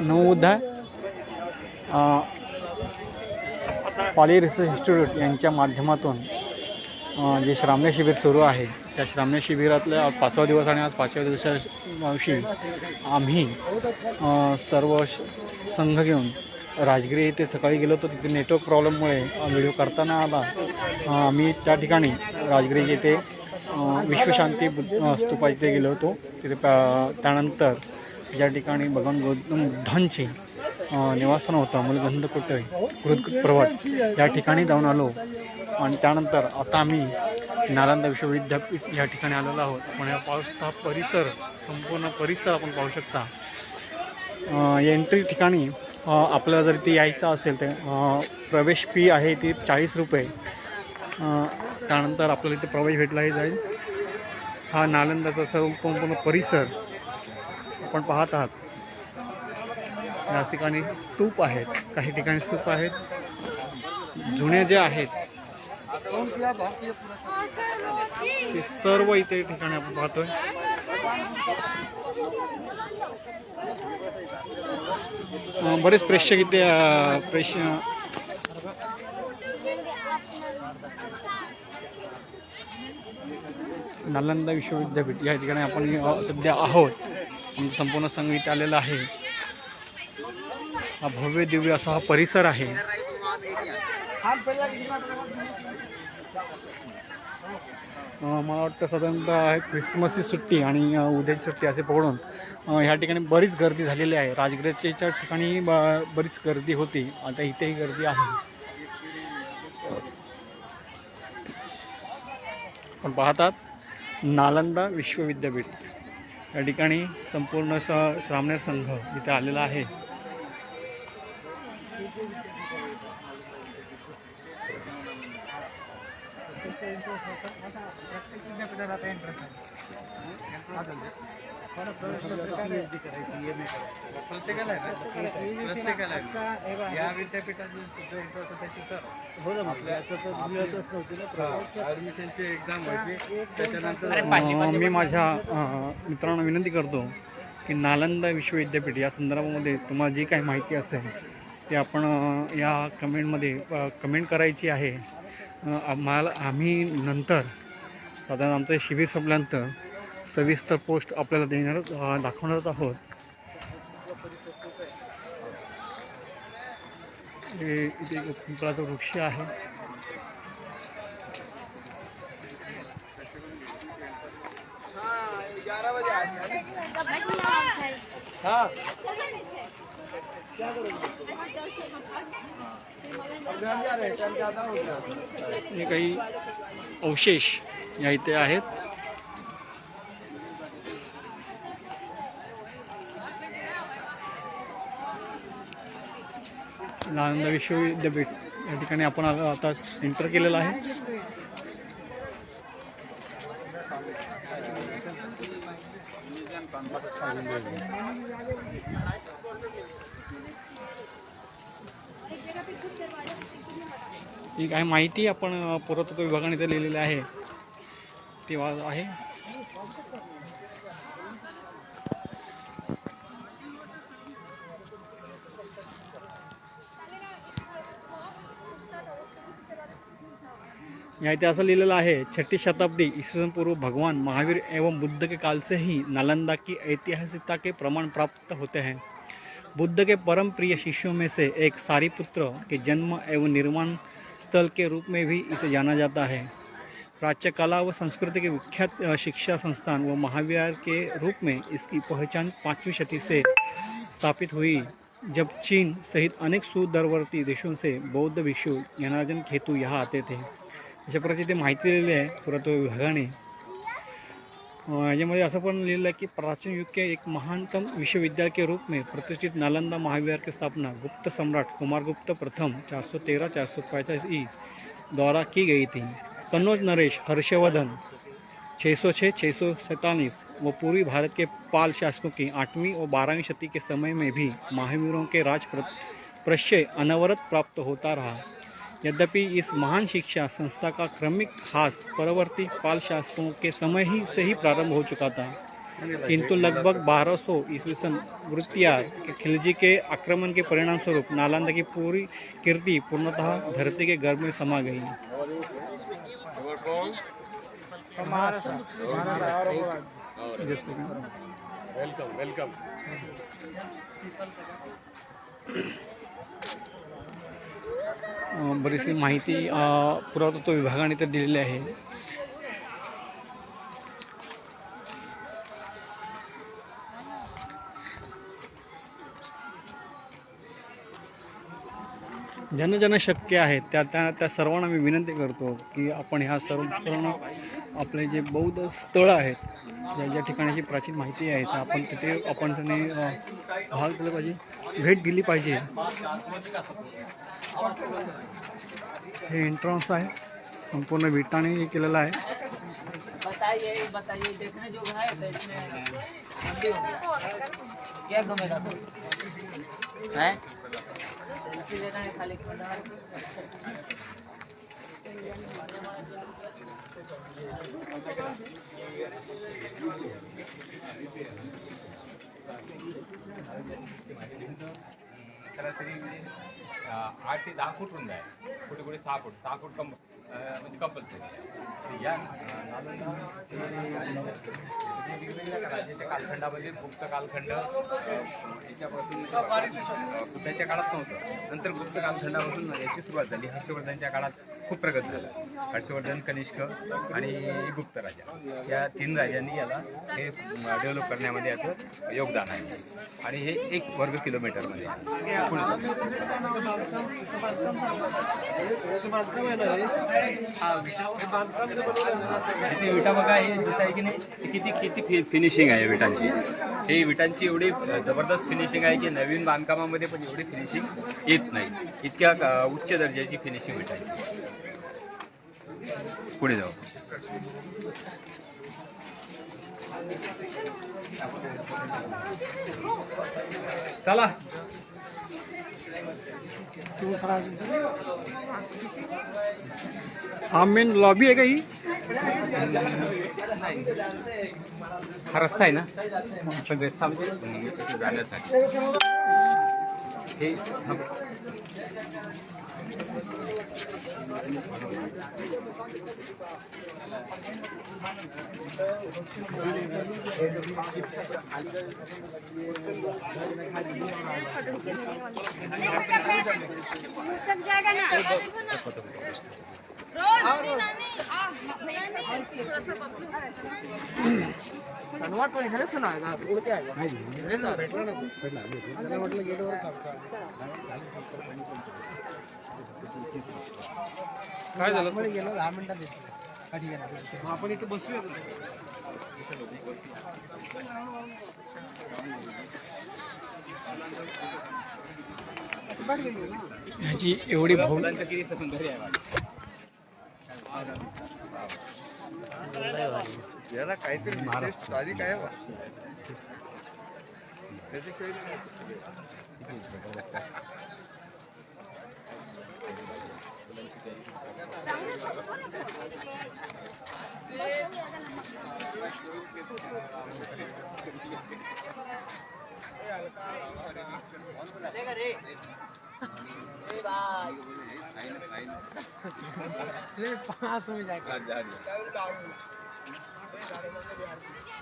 Navodaya Pali research institute यांच्या माध्यमातून जे श्राम्य शिबिर सुरू आहे त्या श्राम्य शिबिरातल्या 5वा दिवस आणि आज 5व्या दिवशी आम्ही सर्व संघ घेऊन राजगिरी येथे सकाळी गेलो तर तिथे नेटवर्क प्रॉब्लेममुळे व्हिडिओ करताना आला। आम्ही त्या ठिकाणी राजगिरी येथे विश्वशांती स्तूपाइथे गेलो होतो। तिथे त्यानंतर ज्या ठिकाणी भगवान गौतम बुद्धांची निवासस्थान होतं मूलगंध कुटे कृत पर्वत या ठिकाणी जाऊन आलो। आणि त्यानंतर आता आम्ही नालंदा विश्वविद्यापीठ या ठिकाणी आलेलो आहोत। आपण या पावसा परिसर संपूर्ण परिसर आपण पाहू शकता। एंट्री ठिकाणी आपल्याला जर ती यायचं असेल तर प्रवेश फी आहे ती 40 रुपये। त्यानंतर आपल्याला इथे प्रवेश भेटलाही जाईल। हा नालंदाचा संपूर्ण परिसर आपण पाहत आहात। या ठिकाणी स्तूप आहेत, काही ठिकाणी स्तूप आहेत जुने जे आहेत ते सर्व इथे ठिकाणी आपण पाहतोय। बरेच प्रेक्षक इथे नालंदा विश्वविद्यापीठ या ठिकाणी आपण सध्या आहोत। संपूर्ण संघ इथे आलेला आहे। हा भव्य दिव्य असा हा परिसर आहे। मला वाटतं साधारणतः क्रिसमसची सुट्टी आणि उद्याची सुट्टी असे पकडून ह्या ठिकाणी बरीच गर्दी झालेली आहे। राजगिरीच्या ठिकाणी बरीच गर्दी होती, आता इथेही गर्दी आहे। आपण पाहतात नालंदा विश्वविद्यापीठ या ठिकाणी संपूर्ण श्रामणेर संघ इथे आलेला आहे। प्रत्येकाला या विद्यापीठात ऍडमिशनची एक्झाम व्हायची त्याच्यानंतर मी माझ्या मित्रांना विनंती करतो की नालंदा विश्वविद्यापीठ या संदर्भामध्ये तुम्हाला जी काही माहिती असेल ते आपण या कमेंटमध्ये कमेंट करायची आहे। आम्ही नंतर साधारण आमचं शिबिर संपल्यानंतर सविस्तर पोस्ट आपल्याला दाखवणार आहोत। इथे एक पिंपळाचा वृक्ष आहे। हे काही अवशेष या इथे आहेत। नालंदा विश्वविद्यापीठ या ठिकाणी आपण आता एंटर केलेलं आहे। ही काही माहिती आपण पुरातत्व विभागाने इथे लिहिलेली आहे ती आहे। यहाँ इथे असं लिहिलेलं आहे 6ठी शताब्दी ईस्वी पूर्व भगवान महावीर एवं बुद्ध के काल से ही नालंदा की ऐतिहासिकता के प्रमाण प्राप्त होते हैं। बुद्ध के परम प्रिय शिष्यों में से एक सारिपुत्र के जन्म एवं निर्माण स्थल के रूप में भी इसे जाना जाता है। प्राच्य कला व संस्कृति के विख्यात शिक्षा संस्थान व महाविहार के रूप में इसकी पहचान 5वीं शती से स्थापित हुई, जब चीन सहित अनेक सुदूरवर्ती देशों से बौद्ध भिक्षु ज्ञानार्जन हेतु यहाँ आते थे। अशा प्रकारची ते माहिती लिहिली आहे पुरातत्व विभागाने। याच्यामध्ये असं पण लिहिलं आहे की प्राचीन युग के एक महानतम विश्वविद्यालय के रूप में प्रतिष्ठित नालंदा महाविहार की स्थापना गुप्त सम्राट कुमारगुप्त प्रथम 413-445 ई द्वारा की गई थी। कन्नौज नरेश हर्षवर्धन 606-647 व पूर्वी भारत के पाल शासकों की 8वीं और 12वीं शती के समय में भी महावीरों के राज प्रश्रय अनवरत प्राप्त होता रहा। यद्यपि इस महान शिक्षा संस्था का क्रमिक ह्रास परवर्ती पाल शासकों के समय ही से ही प्रारंभ हो चुका था। किंतु लगभग 1200 ईस्वी सन वृत्तियां खिलजी के आक्रमण के परिणाम स्वरूप नालंदा की पूरी कीर्ति पूर्णतः धरती के गर्भ में समा गई। Welcome welcome. बरीचशी माहिती पुरातत्व विभागाने तर दिलेली आहे। ज्यांना शक्य आहे त्या सर्वांना मी विनंती करतो की आपण ह्या सर्व आपले जे बौद्ध स्थळं आहेत, ज्या ठिकाणाची प्राचीन माहिती आहे, आपण तिथे आपण त्याने भाग दिला पाहिजे, भेट दिली पाहिजे। हे एंट्रन्स आहे, संपूर्ण विटाने हे केलेलं आहे। बताइए देखने जो है तो इसमें मंडी हो गया क्या घूमेगा है लेना है खाली सरासरी 8 ते 10 फूट रुंद आहे, कुठे कुठे 6 फूट म्हणजे कंपल्सरी। या वेगवेगळ्या राज्याच्या कालखंडामध्ये गुप्त कालखंड याच्यापासून बुद्धाच्या काळात नव्हतं, नंतर गुप्त कालखंडापासून याची सुरुवात झाली। हर्षवर्धनच्या काळात खूप प्रगत झालं। हर्षवर्धन, कनिष्क आणि गुप्त राजा या 3 राजांनी याला हे डेव्हलप करण्यामध्ये याचं योगदान आहे आणि हे 1 वर्ग किलोमीटरमध्ये किती विटा बघा, हे दिसत आहे की नाही, किती फिनिशिंग आहे विटांची। हे विटांची एवढी जबरदस्त फिनिशिंग आहे की नवीन बांधकामामध्ये पण एवढी फिनिशिंग येत नाही, इतक्या उच्च दर्जाची फिनिशिंग विटांची। पुढे जाऊ। चला हा मेन लॉबी आहे का ही? हा रस्ता आहे ना सगळे थांबते जाण्यासाठी। हे जाएगा ना कन्वर्ट पण ह्याला सुना आहे का उडते आहे काय झालं? मध्ये गेलो 10 मिनिटात येतो। ठीक आहे ना, आपण इथे बसूया। ह्याची एवढी मुलांचं किती सौंदर्य आहे याला काहीतरी विशेष स्टोरी काय आहे बा? त्याच्याशिवाय पास में जाएगा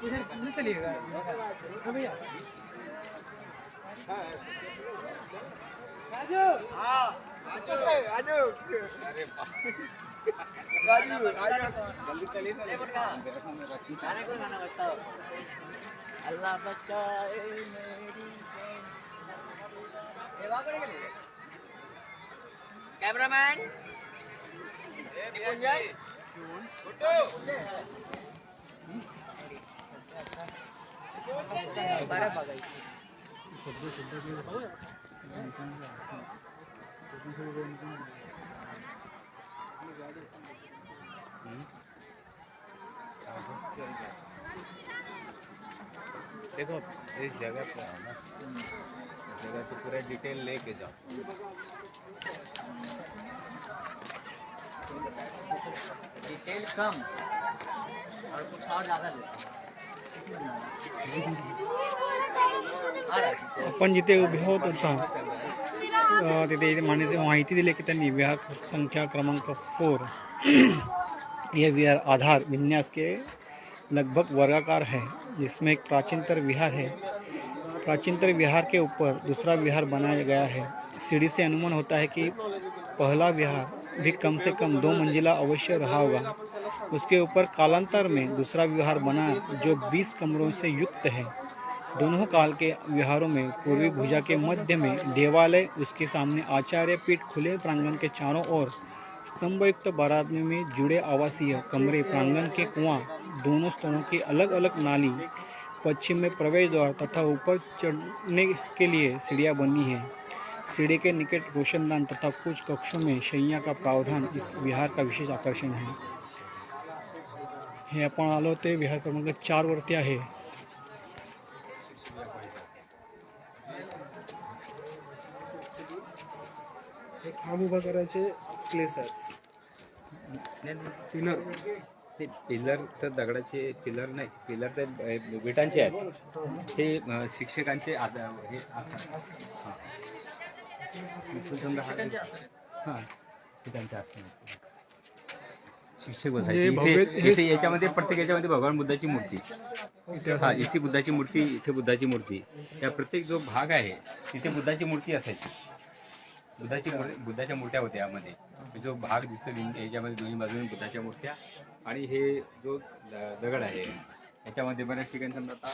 उधर नहीं चलिएगा भैया राजू जल्दी चलिए गाने को गाना बताओ अल्लाह बचाए मेरी कैमरामैन देखो इस जगह पे है ना, जगह से पूरा डिटेल लेके जाओ। डिटेल कम और कुछ और ज़्यादा देता आपण जिथे उभे आहोत तिथे माहिती दिली की त्यांनी विहार संख्या क्रमांक 4 यह विहार आधार विन्यास के लगभग वर्गाकार है, जिसमें एक प्राचीनतर विहार है। प्राचीनतर विहार के ऊपर दूसरा विहार बनाया गया है। सीढ़ी से अनुमान होता है कि पहला विहार भी कम से कम 2 मंजिला अवश्य रहा होगा। उसके ऊपर कालांतर में दूसरा विहार बना जो 20 कमरों से युक्त है। दोनों काल के विहारों में पूर्वी भुजा के मध्य में देवालय, उसके सामने आचार्य पीठ, खुले प्रांगण के चारों ओर स्तंभयुक्त बारातने में जुड़े आवासीय कमरे, प्रांगण के कुआं, दोनों स्तरों की अलग अलग नाली, पश्चिम में प्रवेश द्वार तथा ऊपर चढ़ने के लिए सीढ़ियाँ बनी हैं। सीढ़ी के निकट रोशनदान तथा कुछ कक्षों में शय्या का प्रावधान इस विहार का विशेष आकर्षण है। हे आपण आलो ते विहार क्रमांक 4 वरती आहे। खांब उभा करायचे प्लेस आहेत. पिलर, ते पिलर तर दगडाचे पिलर नाही, पिलर तर विटांचे आहेत. ते शिक्षकांचे हे शिक्षक बसायचे इथे याच्यामध्ये, प्रत्येक याच्यामध्ये भगवान बुद्धाची मूर्ती, हा इथे बुद्धाची मूर्ती, इथे बुद्धाची मूर्ती, या प्रत्येक जो भाग आहे तिथे बुद्धाची मूर्ती असायची. बुद्धाच्या मूर्त्या होत्या यामध्ये. जो भाग दिसतो याच्यामध्ये दोन्ही बाजूने बुद्धाच्या मूर्त्या, आणि हे जो दगड आहे याच्यामध्ये बऱ्याच ठिकाणी समजा आता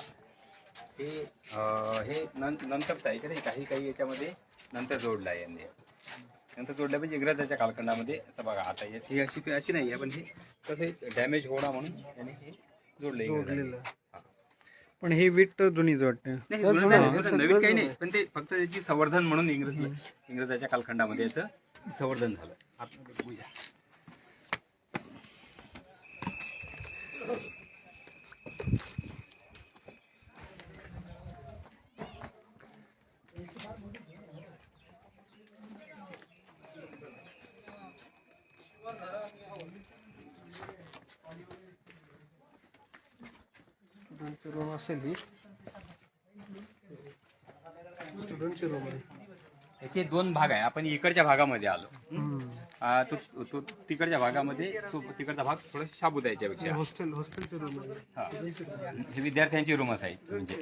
हे नंतरच आहे की नाही, काही याच्यामध्ये नंतर जोडलं आहे यांनी. नंतर जोडलं म्हणजे इंग्रजाच्या कालखंडामध्ये. आता बघा आता याची अशी नाही आहे, पण हे कसं डॅमेज होणार म्हणून त्याने हे जोडलेलं. पण हे वीट तर जुनीच वाटते. नाही, नवीन काही नाही, पण ते फक्त त्याची संवर्धन म्हणून इंग्रजाच्या कालखंडामध्ये याचं संवर्धन झालं. आतमध्ये बघूया. रूम असेल ही स्टुडंटची रूम आहे. याचे 2 भाग आहे. आपण इकडच्या भागामध्ये आलो. तो तिकडच्या भागामध्ये, तो तिकडचा भाग थोडं शाबूत आहे याच्यापेक्षा. हॉस्टेलची रूम आहे. हा, हे विद्यार्थ्यांची रूम असायची, म्हणजे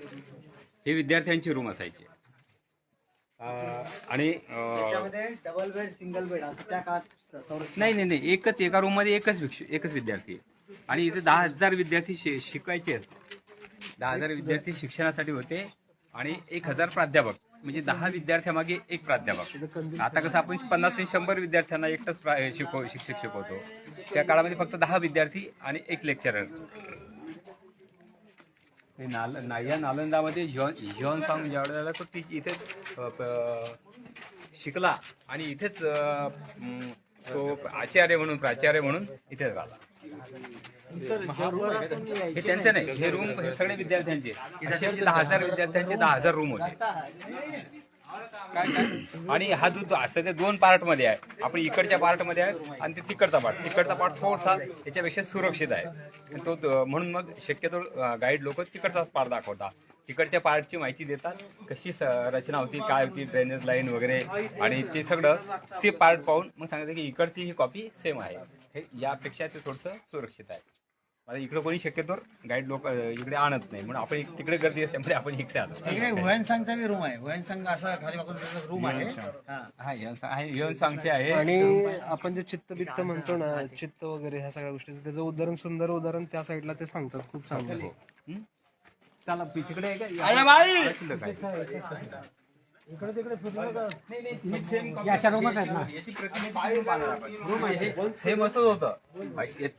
हे विद्यार्थ्यांची रूम असायची. आणि डबल बेड, सिंगल बेड असं त्या काळात नाही, एकच एका रूम मध्ये एकच विद्यार्थी. आणि इथे 10,000 विद्यार्थी शिकायचे आहेत. 10,000 विद्यार्थी शिक्षणासाठी होते, आणि 1,000 प्राध्यापक, म्हणजे 10 विद्यार्थ्यामागे 1 प्राध्यापक. आता कसं आपण 50 ते 100 विद्यार्थ्यांना एकटाच शिक्षक शिकवतो. त्या काळामध्ये फक्त 10 विद्यार्थी आणि 1 लेक्चरर. या नालंदामध्ये ह्युन सांग ज्यावेळेला झाला तो इथेच शिकला, आणि इथेच तो प्राचार्य म्हणून इथेच राहिला. हे त्यांचं नाही, हे रूम हे सगळे विद्यार्थ्यांचे. असे 10,000 विद्यार्थ्यांचे 10,000 रूम होते. आणि हा जो सध्या 2 पार्ट मध्ये आहे. आपण इकडच्या पार्ट मध्ये आहे, आणि ते तिकडचा पार्ट थोडासा याच्यापेक्षा सुरक्षित आहे. तो म्हणून मग शक्यतो गाईड लोक तिकडचाच पार्ट दाखवतात. तिकडच्या पार्टची माहिती देतात, कशी रचना होती, काय होती, ड्रेनेज लाईन वगैरे, आणि ते सगळं ते पार्ट पाहून मग सांगते की इकडची ही कॉपी सेम आहे. हे यापेक्षा ते थोडंसं सुरक्षित आहे. आता इकडे कोणी शक्यतो गाईड लोक इकडे आणत नाही, म्हणून आपण तिकडे गर्दी असल्यामुळे आपण इकडे आलो. हुएन सांगचा बी रूम आहे. हुएन सांग असा खाली रूम आहे. हा ह्युन सांगचे आहे. आणि आपण जे चित्तबित्त म्हणतो ना, चित्त वगैरे ह्या सगळ्या गोष्टी, त्याचं उदाहरण, सुंदर उदाहरण त्या साईडला ते सांगतात. खूप चांगलं. चला तिकडे आहे का? इकडे तिकडे फिरलं सेम असंच होतं.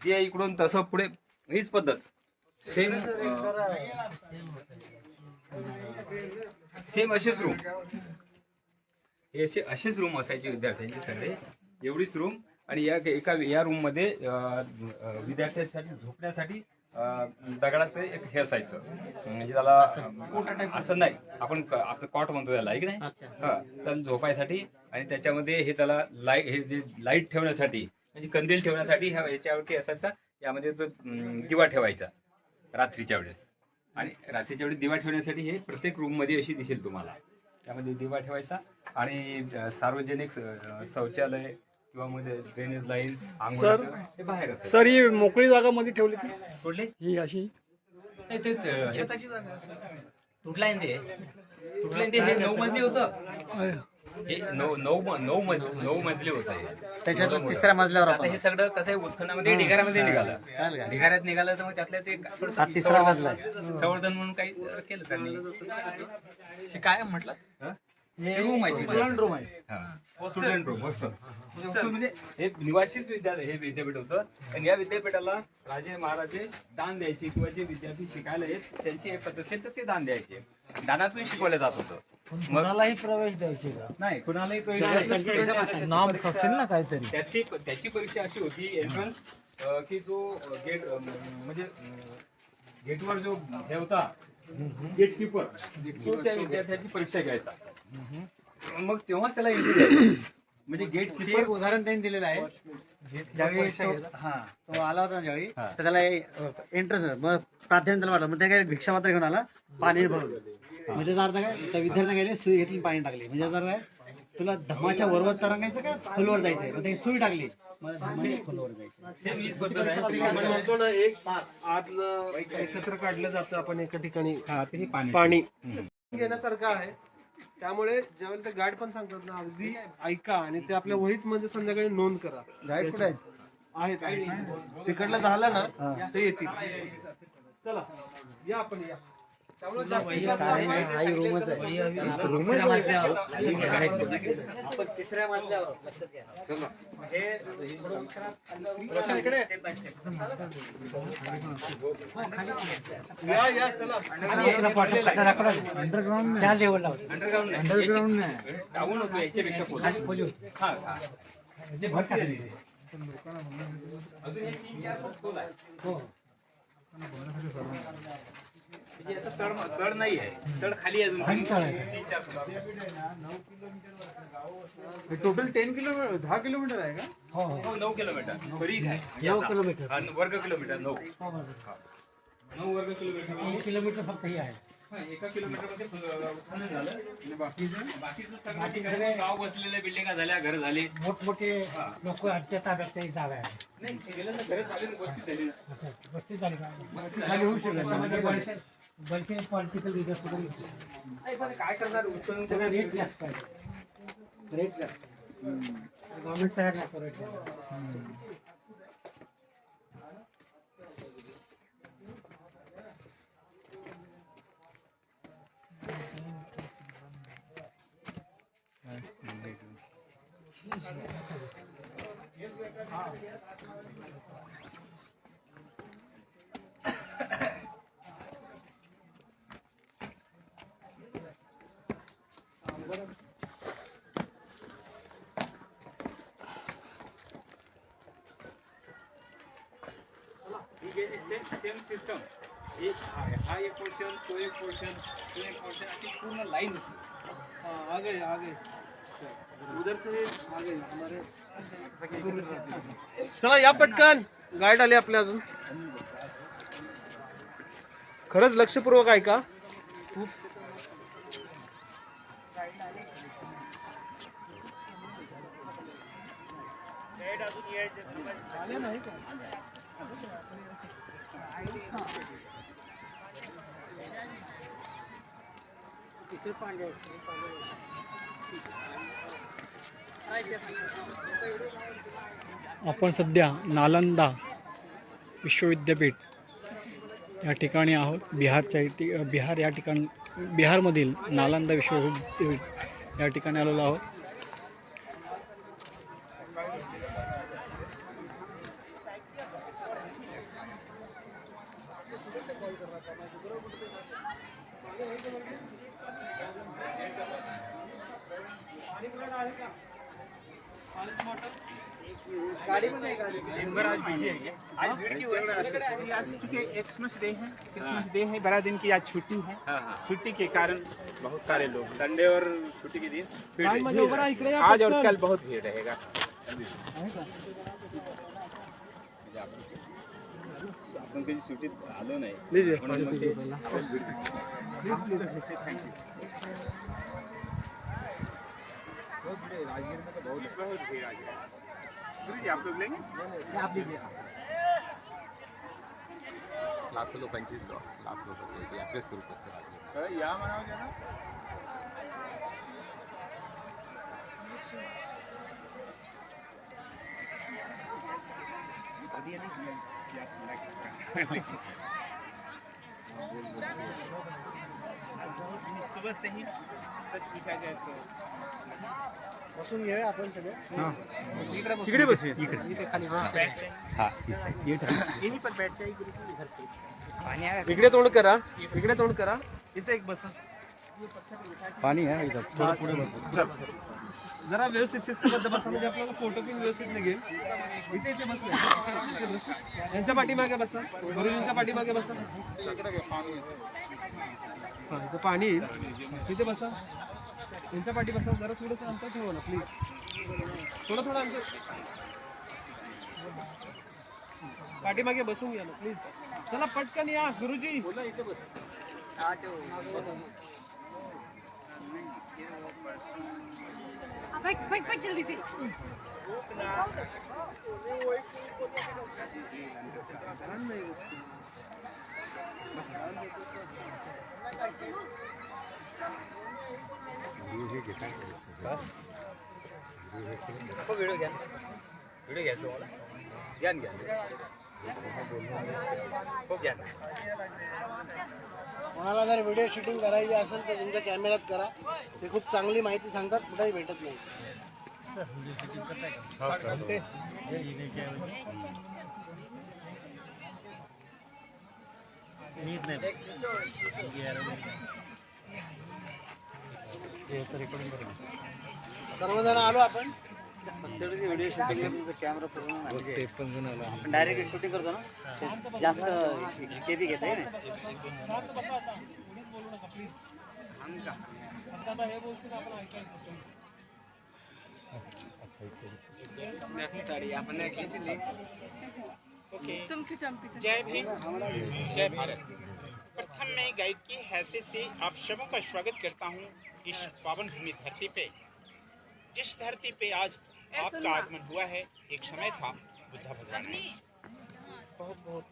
ते इकडून तसं पुढे हीच पद्धत सेम असेच रूम, हे असेच रूम असायचे विद्यार्थ्यांचे सगळे, एवढीच रूम. आणि या रूम मध्ये विद्यार्थ्यांसाठी झोपण्यासाठी दगडाचं एक हे असायचं, म्हणजे त्याला असं नाही, आपण कॉट म्हणतो त्याला, की नाही, त्याला झोपायसाठी. आणि त्याच्यामध्ये हे त्याला लाईट ठेवण्यासाठी, म्हणजे कंदील ठेवण्यासाठी याच्यावरती असायचा. यामध्ये तो दिवा ठेवायचा रात्रीच्या वेळेस. आणि रात्रीच्या वेळी दिवा ठेवण्यासाठी हे प्रत्येक रूम मध्ये अशी दिसेल तुम्हाला. त्यामध्ये दिवा ठेवायचा आणि सार्वजनिक शौचालय किंवा मध्ये ड्रेनेज लाईन आंघोळ हे बाहेर असतं. सर ही मोकळी जागा मध्ये ठेवली ती कुठली ही अशी तुटलाय ते हे 9 मजली होतं. हे नऊ मजली होतं हे. त्याच्यात तिसऱ्या मजल्यावर आता हे सगळं कसं आहे उत्खननामध्ये ढिगाऱ्यामध्ये निघालं. ढिगाऱ्यात निघालं तर मग त्यातल्या ते तिसरा मजला आहे. संवर्धन म्हणून काही केलं त्यांनी. हे काय म्हटलं? रूम आहे स्टुडंट रूम आहे. स्टुडंट रूम हॉस्टेल म्हणजे हे निवासीच हे विद्यापीठ होतं. आणि या विद्यापीठाला राजे महाराजे दान द्यायचे किंवा जे विद्यार्थी शिकायला येत त्यांची हे पद्धत असेल तर ते दान द्यायचे. दानातून शिकवलं जात होतं. कुणालाही प्रवेश द्यायचे का? नाही कुणालाही प्रवेश नाम असतील ना काहीतरी. त्याची परीक्षा अशी होती एंट्रन्स की जो गेट म्हणजे गेटवर जो हे होता गेट किपर तो त्या विद्यार्थ्याची परीक्षा घ्यायचा. मग तेव्हा त्याला एंट्री द्यायची. म्हणजे गेट एक किपर उदाहरण त्यांनी दिलेलं आहे. ज्यावेळी तो आला होता ना ज्यावेळी तर त्याला एंट्रन्स मग प्राधान्य त्याला वाटलं. मग त्या काय भिक्षापात्र घेऊन आला पाणी भरून. म्हणजे त्याचा अर्थ काय त्या विद्यार्थ्यांना गेले सुई घेतली पाणी टाकली. म्हणजे जर काय तुला धमाच्या वरवर तरंगायचं का खोलवर जायचंय. मग ते सुई टाकली मग धमाच्या खोलवर जायचं. आपण म्हणतो ना एक आतलं एकत्र काढलं जातं आपण एका ठिकाणी पाणी पाणी घेण्यासारखं आहे. त्यामुळे ज्यावेळेला ते गाईड पण सांगतात ना अगदी ऐका आणि ते आपल्या वहीत मध्ये संध्याकाळी नोंद करा. गाईड कुठे आहेत तिकडलं झालं ना ते येतील. चला या आपण या. त्यामुळे हाही रूमच आहे. आपण तिसऱ्या मजल्यावर लक्षात घ्या. या चला अंडरग्राऊंड त्या लेवलला होते. अंडरग्राऊंड डाऊन होतो याच्यापेक्षा खोल होती. ते भरती झाली. अजून हे 3-4 खोल आहे. तड नाही आहे. तड खाली अजून 3-4 टोटल 10 किलोमीटर 10 किलोमीटर आहे का? हो 9 किलोमीटर परिघ आहे. 9 किलोमीटर. आणि वर्ग किलोमीटर 9 वर्ग किलोमीटर. 1 किलोमीटर फक्त हे आहे. एका किलोमीटर मध्ये उत्खनन झालं. आणि बाकीचं सगळं ठिकाणी गाव बसलेल्या बिल्डिंगा झाल्या घर झाले. मोठमोठे लोक आजच्या ताब्यात काही जागा आहे. नाही ते गेलं ना घरं झाली वस्ती झाली ना. वस्ती झाली का? होऊ शकत बरेचसे पॉलिटिकल रिझर्स वगैरे नाही, पण काय करणार उत्खनन त्याला रेट जास्त पाहिजे. रेट जास्त गव्हर्नमेंट तयार नाही रेट जास्त. Same system. हा एक पोर्शन तो एक पोर्शन तो एक पोर्शन अशी पूर्ण लाईन होती. आ गए उधर से आ गए हमारे. चला या पटकन. गाईड आले आपले अजून. खरंच लक्षपूर्वक ऐका. आपण सध्या नालंदा विश्वविद्यापीठ या ठिकाणी आहोत. बिहार या ठिकाणी बिहारमधील नालंदा विश्वविद्यापीठ या ठिकाणी आलेलो आहोत. आज भीड़ की वजह से आज चूंकि क्रिसमस डे है बड़ा दिन की आज छुट्टी है. छुट्टी के कारण बहुत सारे लोग संडे और छुट्टी के दिन आज और कल बहुत भीड़ रहेगा. पण कधी सुट्टीत आलो नाही लीजिए म्हणून मग ते आवड भेटली. बहुत भीड़ आज है. गुरुजी आप लोग लेंगे लाखो लोकांची लाख लोक यात्रा सुरू करते या म्हणावं त्याला. सुबह से ही सच पूछा जाए तो बसून घेऊया आपण सगळे तिकडे बसूया यहीं पर बैठ जाइए गुरुजी घर पे. इकडे तोंड करा, इकडे तोंड करा. इथे एक बसा. पाणी आहे इथं थोडं पुढे बसू. जरा व्यवस्थित शिस्तबद्ध बसा म्हणजे आपल्याला फोटो पण व्यवस्थित निघेल. इथे इथे बसले. यांच्या पाठीमागे बसा, गुरुजींच्या पाठीमागे बसा. हा, इथं पाणी येईल तिथे बसा. यांच्या पाठी बसा. जरा थोडंसं अंतर ठेवा ना प्लीज. थोडं अंतर. पाठीमागे बसून घ्या ना प्लीज. चला पटकन या गुरुजी. बैठ बैठ बैठ जल्दी से व्हिडिओ घ्यायचं मला घ्या खूप घ्या. कोणाला जर व्हिडिओ शूटिंग करायची असेल तर तुमच्या कॅमेऱ्यात करा. ते खूप चांगली माहिती सांगतात, कुठेही भेटत नाही. सर्वजण आलो आपण. व्हिडिओ शूटिंगला तुमचा कॅमेरा पूर्ण आपण डायरेक्ट शूटिंग करतो ना, जास्त ते बी घेत आहे ना. शांत बसा आता. कोणीच बोलू नका प्लीज. आता हे बोलतील आपण ऐकायचं. तुम क्यों चंपी जय भीम जय भारत. प्रथम मैं गाइड की हैसियत से आप सबों का स्वागत करता हूँ इस पावन भूमि धरती पे, जिस धरती पे आज आपका आगमन हुआ है. एक समय था बुद्धा भगवान ने बहुत बहुत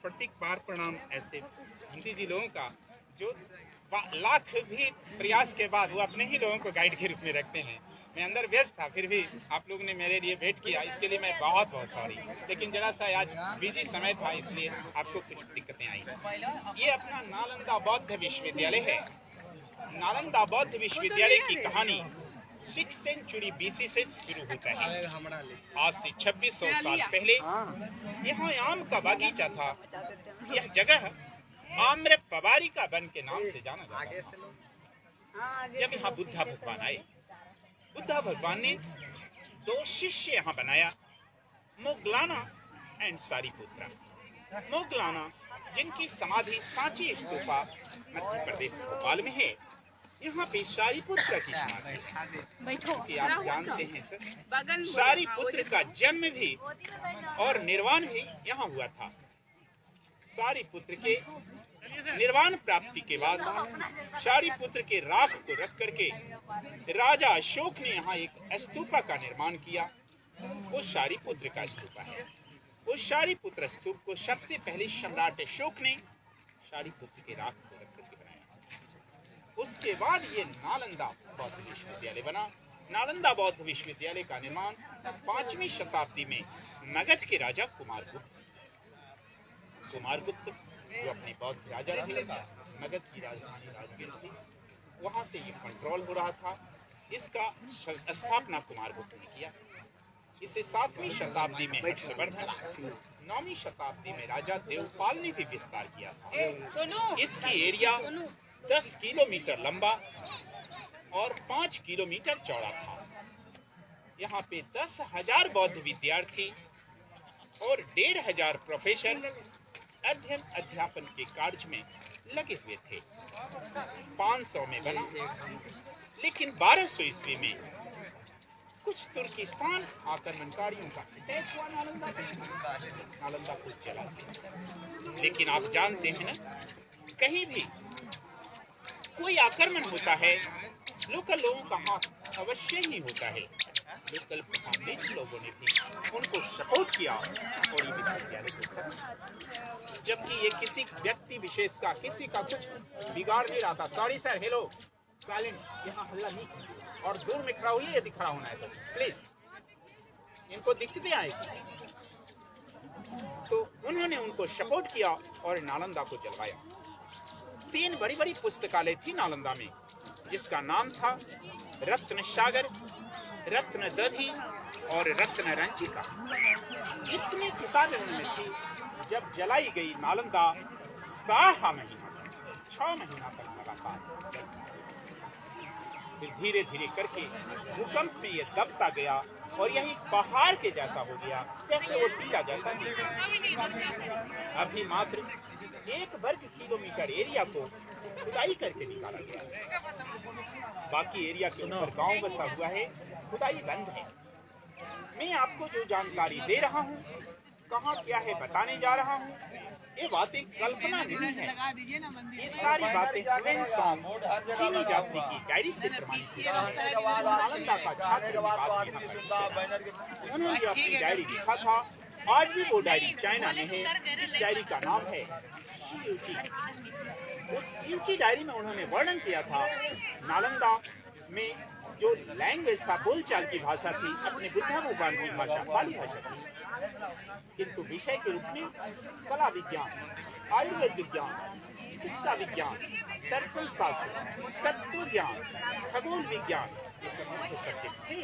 प्रतीक बार प्रणाम ऐसे हिंदी जी लोगों का जो लाख भी प्रयास के बाद वो अपने ही लोगों को गाइड के रूप में रखते हैं. मैं अंदर व्यस्त था, फिर भी आप लोगों ने मेरे लिए वेट किया, इसके लिए मैं बहुत बहुत सॉरी. लेकिन जरा सा आज बिजी समय था, इसलिए आपको कुछ दिक्कतें आई. ये अपना नालंदा बौद्ध विश्वविद्यालय है. नालंदा बौद्ध विश्वविद्यालय की कहानी 6th सेंचुरी BC से शुरू होता है. आज से 2600 साल पहले यहाँ आम का बागीचा था. यह जगह आम्र पवारी का वन के नाम से जाना जाता था. जब यहाँ बुद्धा भगवान आए, बुद्धा भगवान ने 2 शिष्य यहाँ बनाया, मोगलाना एंड सारीपुत्रा. मोगलाना जिनकी समाधि सांची स्तूपा मध्य प्रदेश भोपाल में है. यहाँ पे सारीपुत्र की समाधि है. बैठो कि आप जानते हैं सर, सारीपुत्र का जन्म भी और निर्वाण भी यहाँ हुआ था. सारीपुत्र के निर्वाण प्राप्ति के बाद सारीपुत्र के राख को रख करके राजा अशोक ने यहाँ एक स्तूपा का निर्माण किया. वो सारीपुत्र का स्तूपा है. उस सारीपुत्र स्तूप को सबसे पहले सम्राट अशोक ने सारीपुत्र के राख को रख करके बनाया. उसके बाद ये नालंदा बौद्ध विश्वविद्यालय बना. नालंदा बौद्ध विश्वविद्यालय का निर्माण 5वीं शताब्दी में मगध के राजा कुमारगुप्त जो अपने बौद्ध राजा थे, मगध की राजधानी राजगीर थी, वहां से ये कंट्रोल हो रहा था. इसका स्थापना कुमारगुप्त ने किया. इसे 7वीं शताब्दी में हर्षवर्धन, 9वीं शताब्दी में राजा देवपाल ने भी विस्तार किया था. इसकी एरिया 10 किलोमीटर लंबा और 5 किलोमीटर चौड़ा था. यहाँ पे 10,000 बौद्ध विद्यार्थी और 1,500 प्रोफेसर अध्ययन अध्यापन के कार्य में लगे हुए थे. 500 में बना, लेकिन 1200 ईस्वी में कुछ तुर्किस्तान आक्रमणकारियों का अटैक हुआ नालंदा पे, नालंदा को जला दिया। लेकिन आप जानते हैं ना, कहीं भी कोई आक्रमण होता है, लोकल लोगों का हाथ अवश्य ही होता है। लोकल ब्राह्मण लोगों ने भी उनको सपोर्ट किया और ये विश्वविद्यालय को खत्म। जबकि ये किसी व्यक्ति विशेष का, किसी का कुछ बिगाड़ नहीं रहा था। सॉरी सर, हेलो साइलेंट, यहाँ हल्ला नहीं कीजिए और दूर में खड़ा होइए यदि खड़ा होना है तो प्लीज। इनको दिक्कतें आएगी, तो उन्होंने उनको सपोर्ट किया और नालंदा को जलवाया। 3 बड़ी बड़ी पुस्तकालय थी नालंदा में, जिसका नाम था रत्न सागर, रत्न दधी और रत्न रंजिका। इतनी किताबें उनमें थी। जब जलाई गई नालंदा 6 महीना तक लगातार, फिर धीरे धीरे करके भूकंप में ये दबता गया और यही पहाड़ के जैसा हो गया, जैसे वो टीला जैसा। अभी मात्र 1 वर्ग किलोमीटर एरिया को खुदाई करके निकाला गया। बाकी एरिया के ऊपर गांव बसा हुआ है, खुदाई बंद है। मैं आपको जो जानकारी दे रहा हूँ, कहाँ क्या है बताने जा रहा हूँ, ये बातें कल्पना नहीं है। ये सारी बातें चीनी यात्री की डायरी से प्रमाणित की। नालंदा का छात्र उन्होंने जो अपनी डायरी लिखा था, आज भी वो डायरी चाइना में है, जिस डायरी का नाम है शियूची। उस शियूची डायरी में उन्होंने वर्णन किया था नालंदा में जो लैंग्वेज था, बोलचाल की भाषा थी, अपने बुद्धानुगामी भाषा पाली भाषा थी, किंतु विषय के रूप में कला विज्ञान, आयुर्वेद विज्ञान, चिकित्सा विज्ञान, दर्शन शास्त्र, तत्व ज्ञान, खगोल विज्ञान, ये सब मुख्य सब्जेक्ट थे।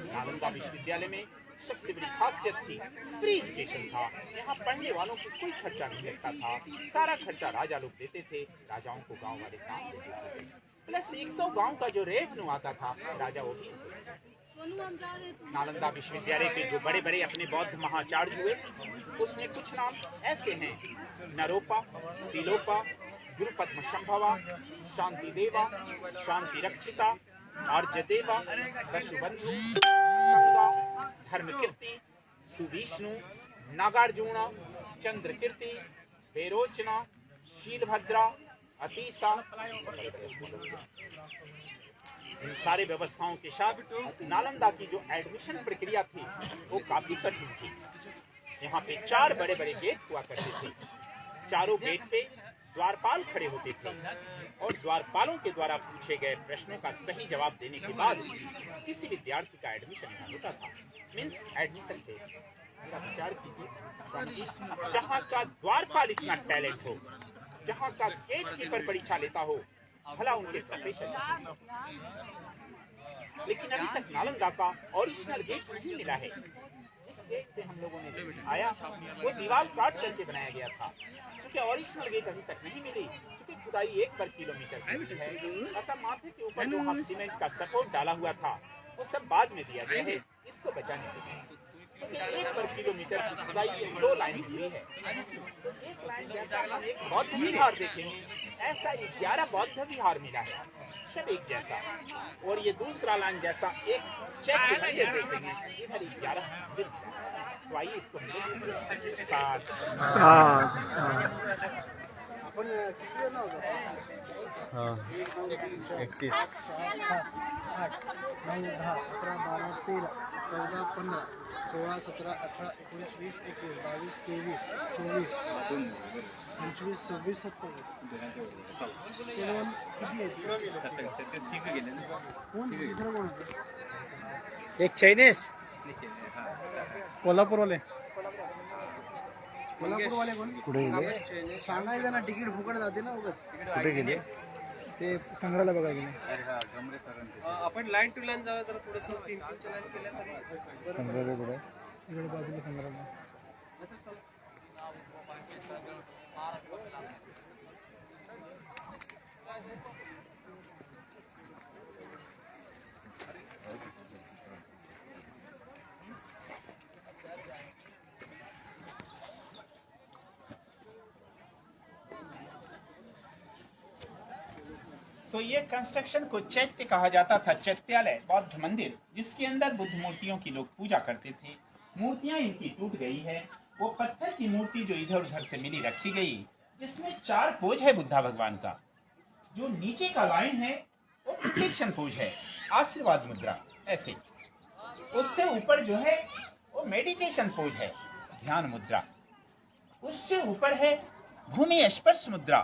नालंदा विश्वविद्यालय में सबसे बड़ी खासियत थी फ्री एजुकेशन था। यहाँ पढ़ने वालों को कोई खर्चा नहीं लगता था, सारा खर्चा राजा लोग देते थे, राजाओं को गांव वाले काम देते थे। प्लस 100 गांव का जो रेवेन्यू आता था, राजा वो भी। नालंदा विश्वविद्यालय के जो बड़े बड़े अपने बौद्ध महाचार्य हुए, उसमें कुछ नाम ऐसे हैं: नरोपा, तिलोपा, गुरुपद्म संभवा, शांति देवा, शांति रक्षिता, आर्यदेवा, वसुबंधु, गंगा, धर्मकीर्ति, सुविष्णु, नागार्जुना, चंद्रकीर्ति, वेरोचना, शीलभद्रा, अतीसा। इन सारे व्यवस्थाओं के साथ नालंदा की जो एडमिशन प्रक्रिया थी वो काफी कठिन थी। यहाँ पे 4 बड़े बड़े गेट हुआ करते थे। चारों गेट पे द्वारपाल खड़े होते थे और द्वारपालों के द्वारा पूछे गए प्रश्नों का सही जवाब देने के बाद किसी विद्यार्थी का एडमिशन यहाँ होता था। Means admission test. मेरा विचार कीजिए, जहाँ का द्वारपाल इतना टैलेंट हो, जहाँ का गेट कीपर परीक्षा लेता हो, भला उनके प्रोफेशन। लेकिन अभी तक नालंदा का ओरिजिनल गेट नहीं मिला है। जिस गेट से हम लोगों ने आया वो दीवार काट करके बनाया गया था। क्योंकि ओरिजिनल गेट अभी तक नहीं मिली, क्योंकि खुदाई 1 वर्ग किलोमीटर की है। अतः माथे के ऊपर जो हम सीमेंट का सपोर्ट डाला हुआ था वो सब बाद में दिया गया है, इसको बचाने के लिए। क्योंकि 1 वर्ग किलोमीटर की खुदाई 2 लाइन हुई है। एक लाइन जैसा हम एक बौद्ध विहार देखेंगे, ऐसा 11 बौद्ध विहार मिला है, सब एक जैसा। और ये दूसरा लाइन जैसा एक चैत्य मंदिर देखेंगे, इधर 11 मंदिर। तो आइए इसको सात आपण किती जण होतो? 31 8 9 10 11 12 13 14 15 16 17 18 19 20 21 22 23 24 25 26 27 केवळ किती आहे? कोण दुसरं कोण होतं? एक चायनीज कोल्हापूरवाले कोल्हापूरवाले कोण? कुठे गेले? सांगायचं ना, तिकीट फुकट जाते ना उगाच. कुठे गेले? ते संग्रहालय बघायला गेले. आपण लाईन टू लाईन जाऊया, तर थोडस 3-3 लाईन केल्या तरी संग्रहालय कुठे? इकडे बाजूला संग्रहालय. तो ये कंस्ट्रक्शन को चैत्य कहा जाता था, चैत्यालय बौद्ध मंदिर, जिसके अंदर बुद्ध मूर्तियों की लोग पूजा करते थे। मूर्तियां इनकी टूट गई है। वो पत्थर की मूर्ति जो इधर उधर से मिली रखी गई, जिसमें 4 पोज है बुद्धा भगवान का। जो नीचे का लाइन है वो प्रोटेक्शन पोज है, आशीर्वाद मुद्रा ऐसे। उससे ऊपर जो है वो मेडिटेशन पोज है, ध्यान मुद्रा। उससे ऊपर है भूमि स्पर्श मुद्रा,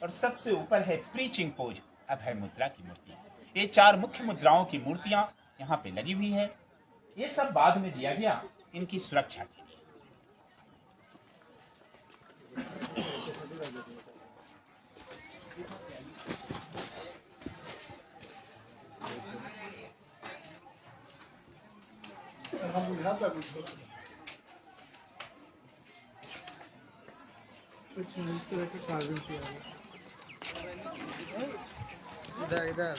और सबसे ऊपर है प्रीचिंग पोज, अभय मुद्रा की मूर्ति। ये 4 मुख्य मुद्राओं की मूर्तियां यहाँ पे लगी हुई है। ये सब बाद में दिया गया इनकी सुरक्षा के लिए। इधर इधर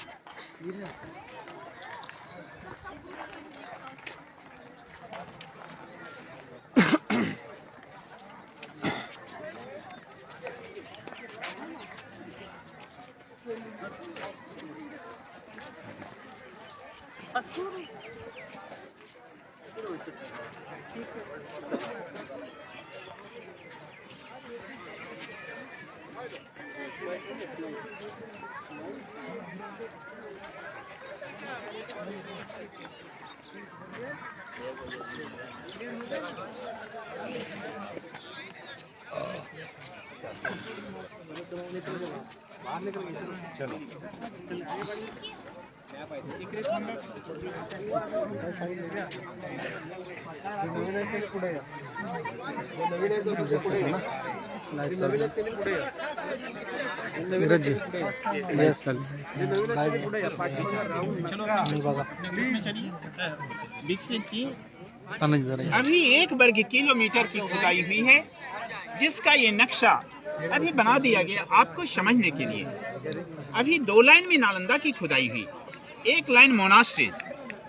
अभी 1 वर्ग किलोमीटर की खुदाई हुई है, जिसका ये नक्शा अभी बना दिया गया आपको समझने के लिए। अभी 2 लाइन में नालंदा की खुदाई हुई, 1 line monasteries,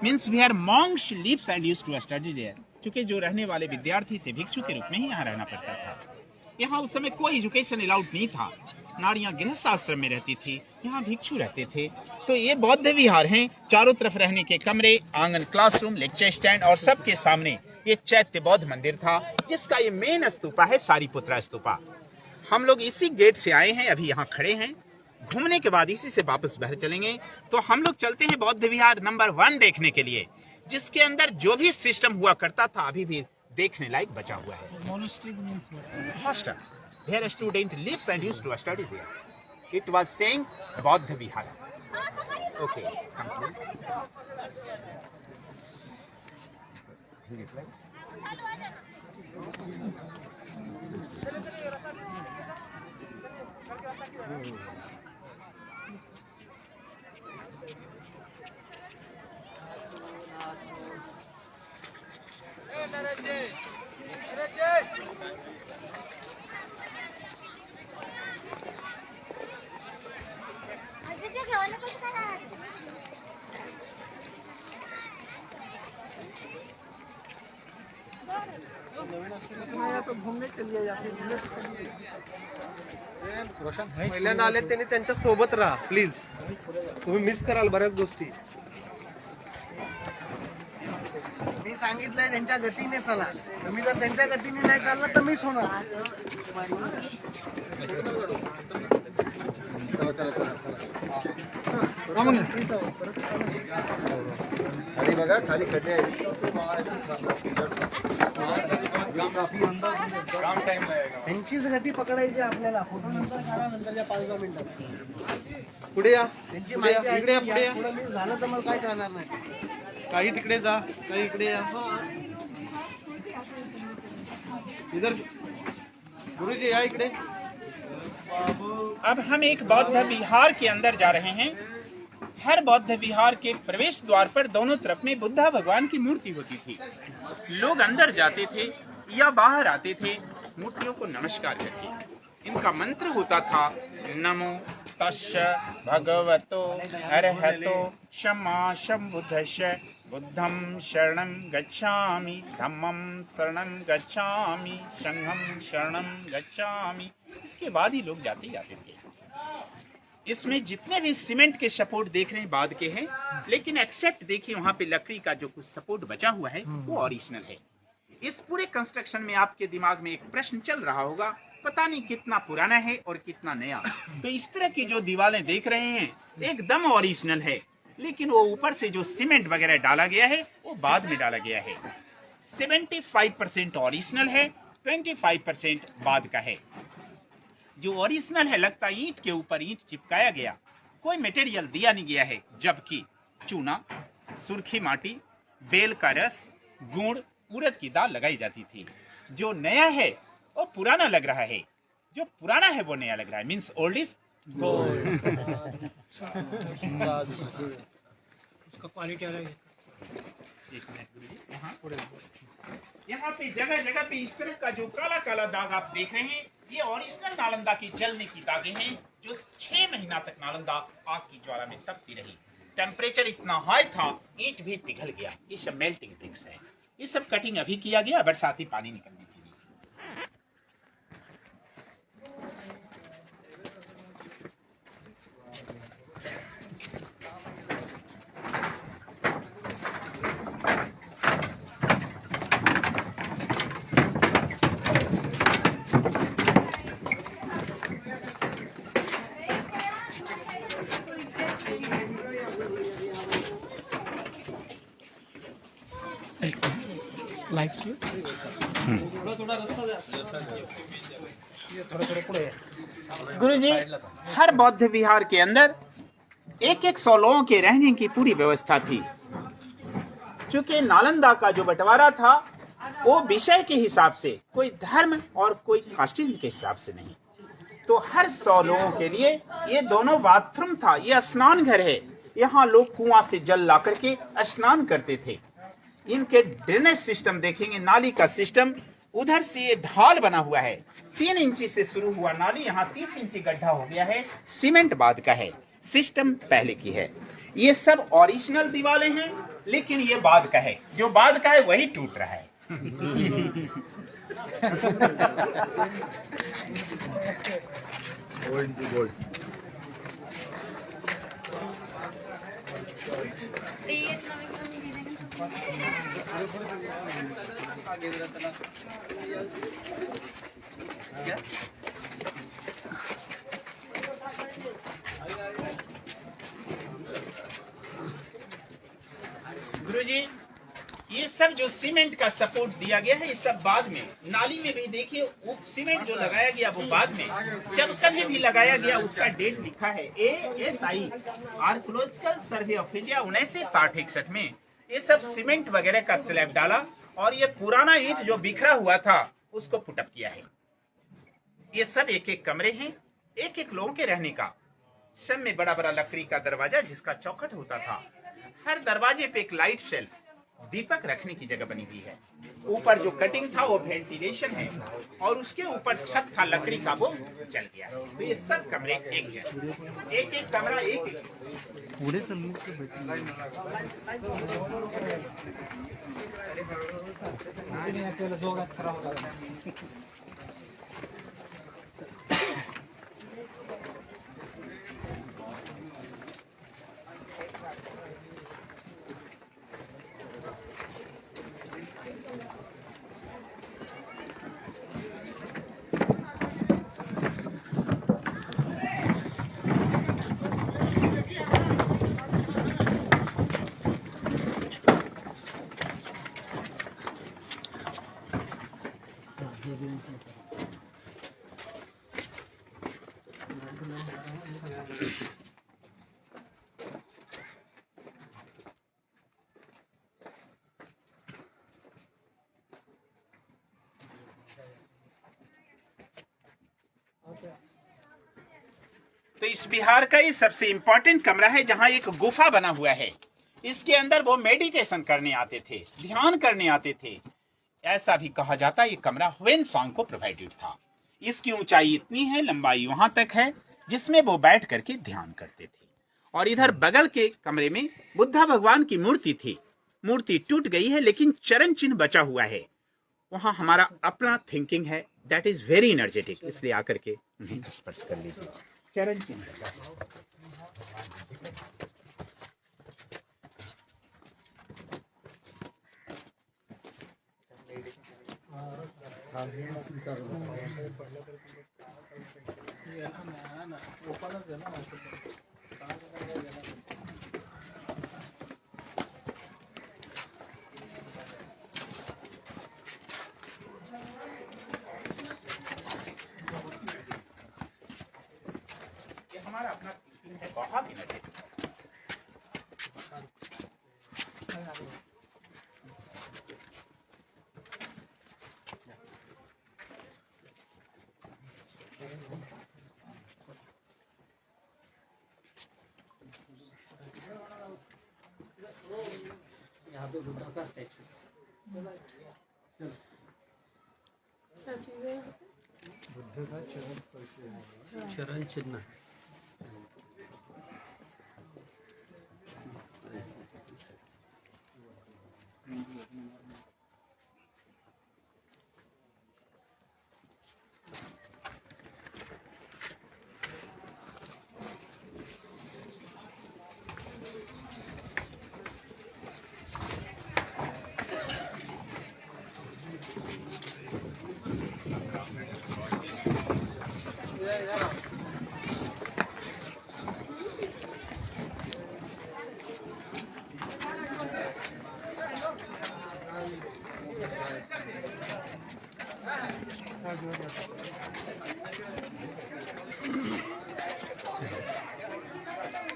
means where monks lives and used to study there, क्योंकि जो रहने वाले विद्यार्थी थे भिक्षु के रूप में ही यहाँ रहना पड़ता था। यहाँ उस समय कोई एजुकेशन अलाउड नहीं था, नारियां गृहस्थ आश्रम में रहती थी, यहाँ भिक्षु रहते थे। तो ये बौद्ध विहार हैं, चारों तरफ रहने के कमरे, आंगन, क्लासरूम, लेक्चर स्टैंड, और सबके सामने ये चैत्य बौद्ध मंदिर था, जिसका ये मेन स्तूपा है सारीपुत्रा स्तूपा। हम लोग इसी गेट से आए हैं, अभी यहाँ खड़े हैं। घूमने के बाद इसी से वापस बाहर चलेंगे। तो हम लोग चलते हैं बौद्ध विहार नंबर 1 देखने के लिए, जिसके अंदर जो भी सिस्टम हुआ करता था अभी भी देखने लायक बचा हुआ है। Hostel where a student lives and used to study there. It was saying Bauddha Vihara. Okay, come please. पहिल्यांदा आले त्यांनी त्यांच्या सोबत राहा प्लीज, तुम्ही मिस कराल बऱ्याच गोष्टी. मी सांगितलंय त्यांच्या गतीने चला, तुम्ही जर त्यांच्या गतीने नाही चाललं तर मिस होणार. खाली बघा, खाली खड्डे आहेत. त्यांचीच गती पकडायची आपल्याला. फोटो नंतर करा, नंतरच्या 5-10 मिनिटात. पुढे या, त्यांची माहिती इकडे या, पुढे आहे. या. पुढे मिस झालं तर मग काय करणार नाही. काही तिकडे जा, काही इकडे या. इधर गुरुजी या इकडे. अब हम एक बौद्ध विहार के अंदर जा रहे हैं। हर बौद्ध विहार के प्रवेश द्वार पर दोनों तरफ में बुद्धा भगवान की मूर्ति होती थी। लोग अंदर जाते थे या बाहर आते थे मूर्तियों को नमस्कार करके। इनका मंत्र होता था नमो तस्य भगवतो अरहतो सम्मा सम्बुद्धस्य बुद्धं शरणं गच्छामि, धम्मं शरणं गच्छामि, संघं शरणं गच्छामि। इसके बाद ही लोग जाते थे। इसमें जितने भी सीमेंट के सपोर्ट देख रहे हैं बाद के हैं, लेकिन एक्सेप्ट देखिए वहां पे लकड़ी का जो कुछ सपोर्ट बचा हुआ है वो ओरिजिनल है। इस पूरे कंस्ट्रक्शन में आपके दिमाग में एक प्रश्न चल रहा होगा, पता नहीं कितना पुराना है और कितना नया। तो इस तरह की जो दीवारें देख रहे हैं एकदम ओरिजिनल है, लेकिन वो ऊपर से जो सीमेंट वगैरह डाला गया है वो बाद में डाला गया है। 75% ओरिजिनल है, 25% बाद का है। जो ओरिजिनल है लगता है ईंट के ऊपर ईंट चिपकाया गया, कोई मटेरियल दिया नहीं गया है, जबकि चूना, सुर्खी माटी, बेल का रस, गुड़, उड़द की दाल लगाई जाती थी। जो नया है वो पुराना लग रहा है, जो पुराना है वो नया लग रहा है, मीन्स ओल्ड इज उसका क्वालिटी अलग है। यहाँ पे जगह जगह पे इस तरह का जो काला काला दाग आप देख रहे हैं, ये ओरिजिनल नालंदा की जलने की दागे हैं, जो 6 महीना तक नालंदा आग की ज्वाला में तपती रही। टेम्परेचर इतना हाई था, ईंट भी पिघल गया। ये सब मेल्टिंग ब्रिक्स है। ये सब कटिंग अभी किया गया बरसाती पानी निकलने के लिए। गुरुजी, हर बौद्ध विहार के अंदर एक एक 100 लोगों के रहने की पूरी व्यवस्था थी। चूंकि नालंदा का जो बंटवारा था वो विषय के हिसाब से, कोई धर्म और कोई कास्टिज्म के हिसाब से नहीं। तो हर 100 लोगों के लिए ये दोनों बाथरूम था, ये स्नान घर है। यहाँ लोग कुआं से जल ला करके स्नान करते थे। इनके ड्रेनेज सिस्टम देखेंगे, नाली का सिस्टम, उधर से ये ढाल बना हुआ है। 3 इंची से शुरू हुआ नाली, यहाँ 30 इंची गड्ढा हो गया है। सीमेंट बाद का है, सिस्टम पहले की है। ये सब ओरिजिनल दीवारें हैं, लेकिन ये बाद का है। जो बाद का है वही टूट रहा है। गुरुजी, ये सब जो सीमेंट का सपोर्ट दिया गया है, ये सब बाद में। नाली में भी देखिए, वो सीमेंट जो लगाया गया वो बाद में। जब कभी भी लगाया गया उसका डेट लिखा है ASI, archaeological survey of India, 1960-61 में ये सब सीमेंट वगैरह का स्लैब डाला और ये पुराना ईंट जो बिखरा हुआ था उसको पुटअप किया है। ये सब एक एक कमरे हैं, एक एक लोगों के रहने का। सब में बड़ा बड़ा लकड़ी का दरवाजा जिसका चौखट होता था। हर दरवाजे पे एक लाइट शेल्फ, दीपक रखने की जगह बनी हुई है। ऊपर जो कटिंग था वो वेंटिलेशन है, और उसके ऊपर छत था लकड़ी का, वो जल गया। तो ये सब कमरे एक जैसे, एक एक कमरा एक एक। तो इस बिहार का ये सबसे इंपॉर्टेंट कमरा है, जहां एक गुफा बना हुआ है। इसके अंदर वो मेडिटेशन करने आते थे, ध्यान करने आते थे। ऐसा भी कहा जाता है ये कमरा ह्वेनसांग को प्रोवाइडेड था। इसकी ऊंचाई इतनी है, लंबाई वहां तक है, जिसमें वो बैठ करके ध्यान करते थे। और इधर बगल के कमरे में बुद्धा भगवान की मूर्ति थी। मूर्ति टूट गई है, लेकिन चरण चिन्ह बचा हुआ है। वहां हमारा अपना थिंकिंग है, दैट इज वेरी एनर्जेटिक, इसलिए आकर के उन्हें स्पर्श कर लीजिए। चरण चिन्ह का। ये हमारा अपना टीम है, बहुत ही लगे। यहाँ पे बुद्धा का स्टैचू। चरण चिन्ह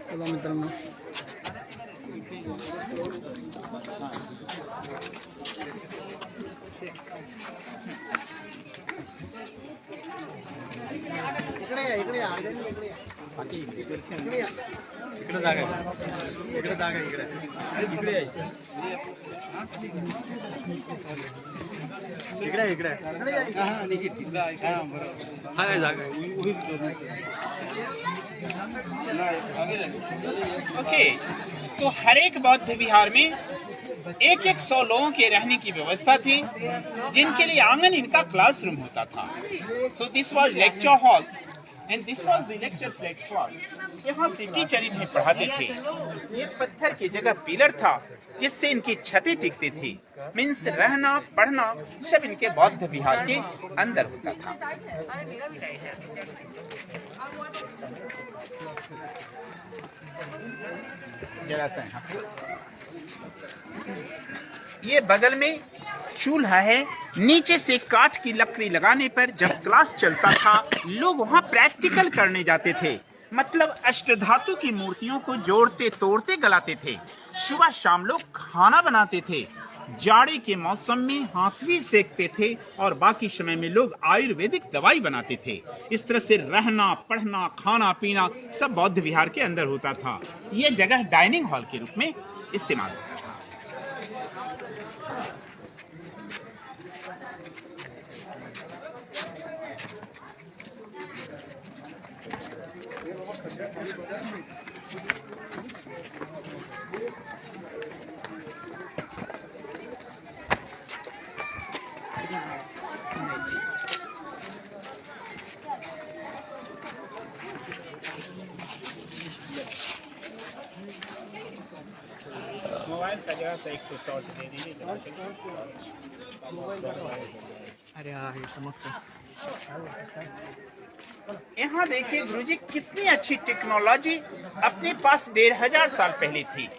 चला मित्रांनो, इकडे या, इकडे या, अर्ध्यांनी इकडे या. इकडे या. इकडे जागा आहे, इकडे जागा आहे, इकडे यायचं, इकडे आहे, इकडे आहे. हां निकित, हां बरोबर, हा जागा ओके, तो हर एक बौद्ध विहार में एक 100 लोगों के रहने की व्यवस्था थी, जिनके लिए आंगन इनका क्लासरूम होता था। सो दिस वाज लेक्चर हॉल एंड दिस वाज द लेक्चर प्लेटफॉर्म। यहाँ से टीचर इन्हें पढ़ाते थे। ये पत्थर की जगह पिलर था जिससे इनकी छतें टिकती थी। मीन्स रहना पढ़ना सब इनके बौद्ध विहार के अंदर होता था। जरा सा ये बगल में चूल्हा है। नीचे से काठ की लकड़ी लगाने पर जब क्लास चलता था, लोग वहाँ प्रैक्टिकल करने जाते थे। मतलब अष्टधातु की मूर्तियों को जोड़ते तोड़ते गलाते थे। सुबह शाम लोग खाना बनाते थे। जाड़े के मौसम में हाथवी सेकते थे और बाकी समय में लोग आयुर्वेदिक दवाई बनाते थे। इस तरह से रहना पढ़ना खाना पीना सब बौद्ध विहार के अंदर होता था। ये जगह डाइनिंग हॉल के रूप में इस्तेमाल होता था। मोबाइल का जगह से एक टॉर्च दे दीजिए। अरे हाँ ये समस्या। यहाँ देखिए गुरुजी कितनी अच्छी टेक्नोलॉजी अपने पास 1500 साल पहले थी।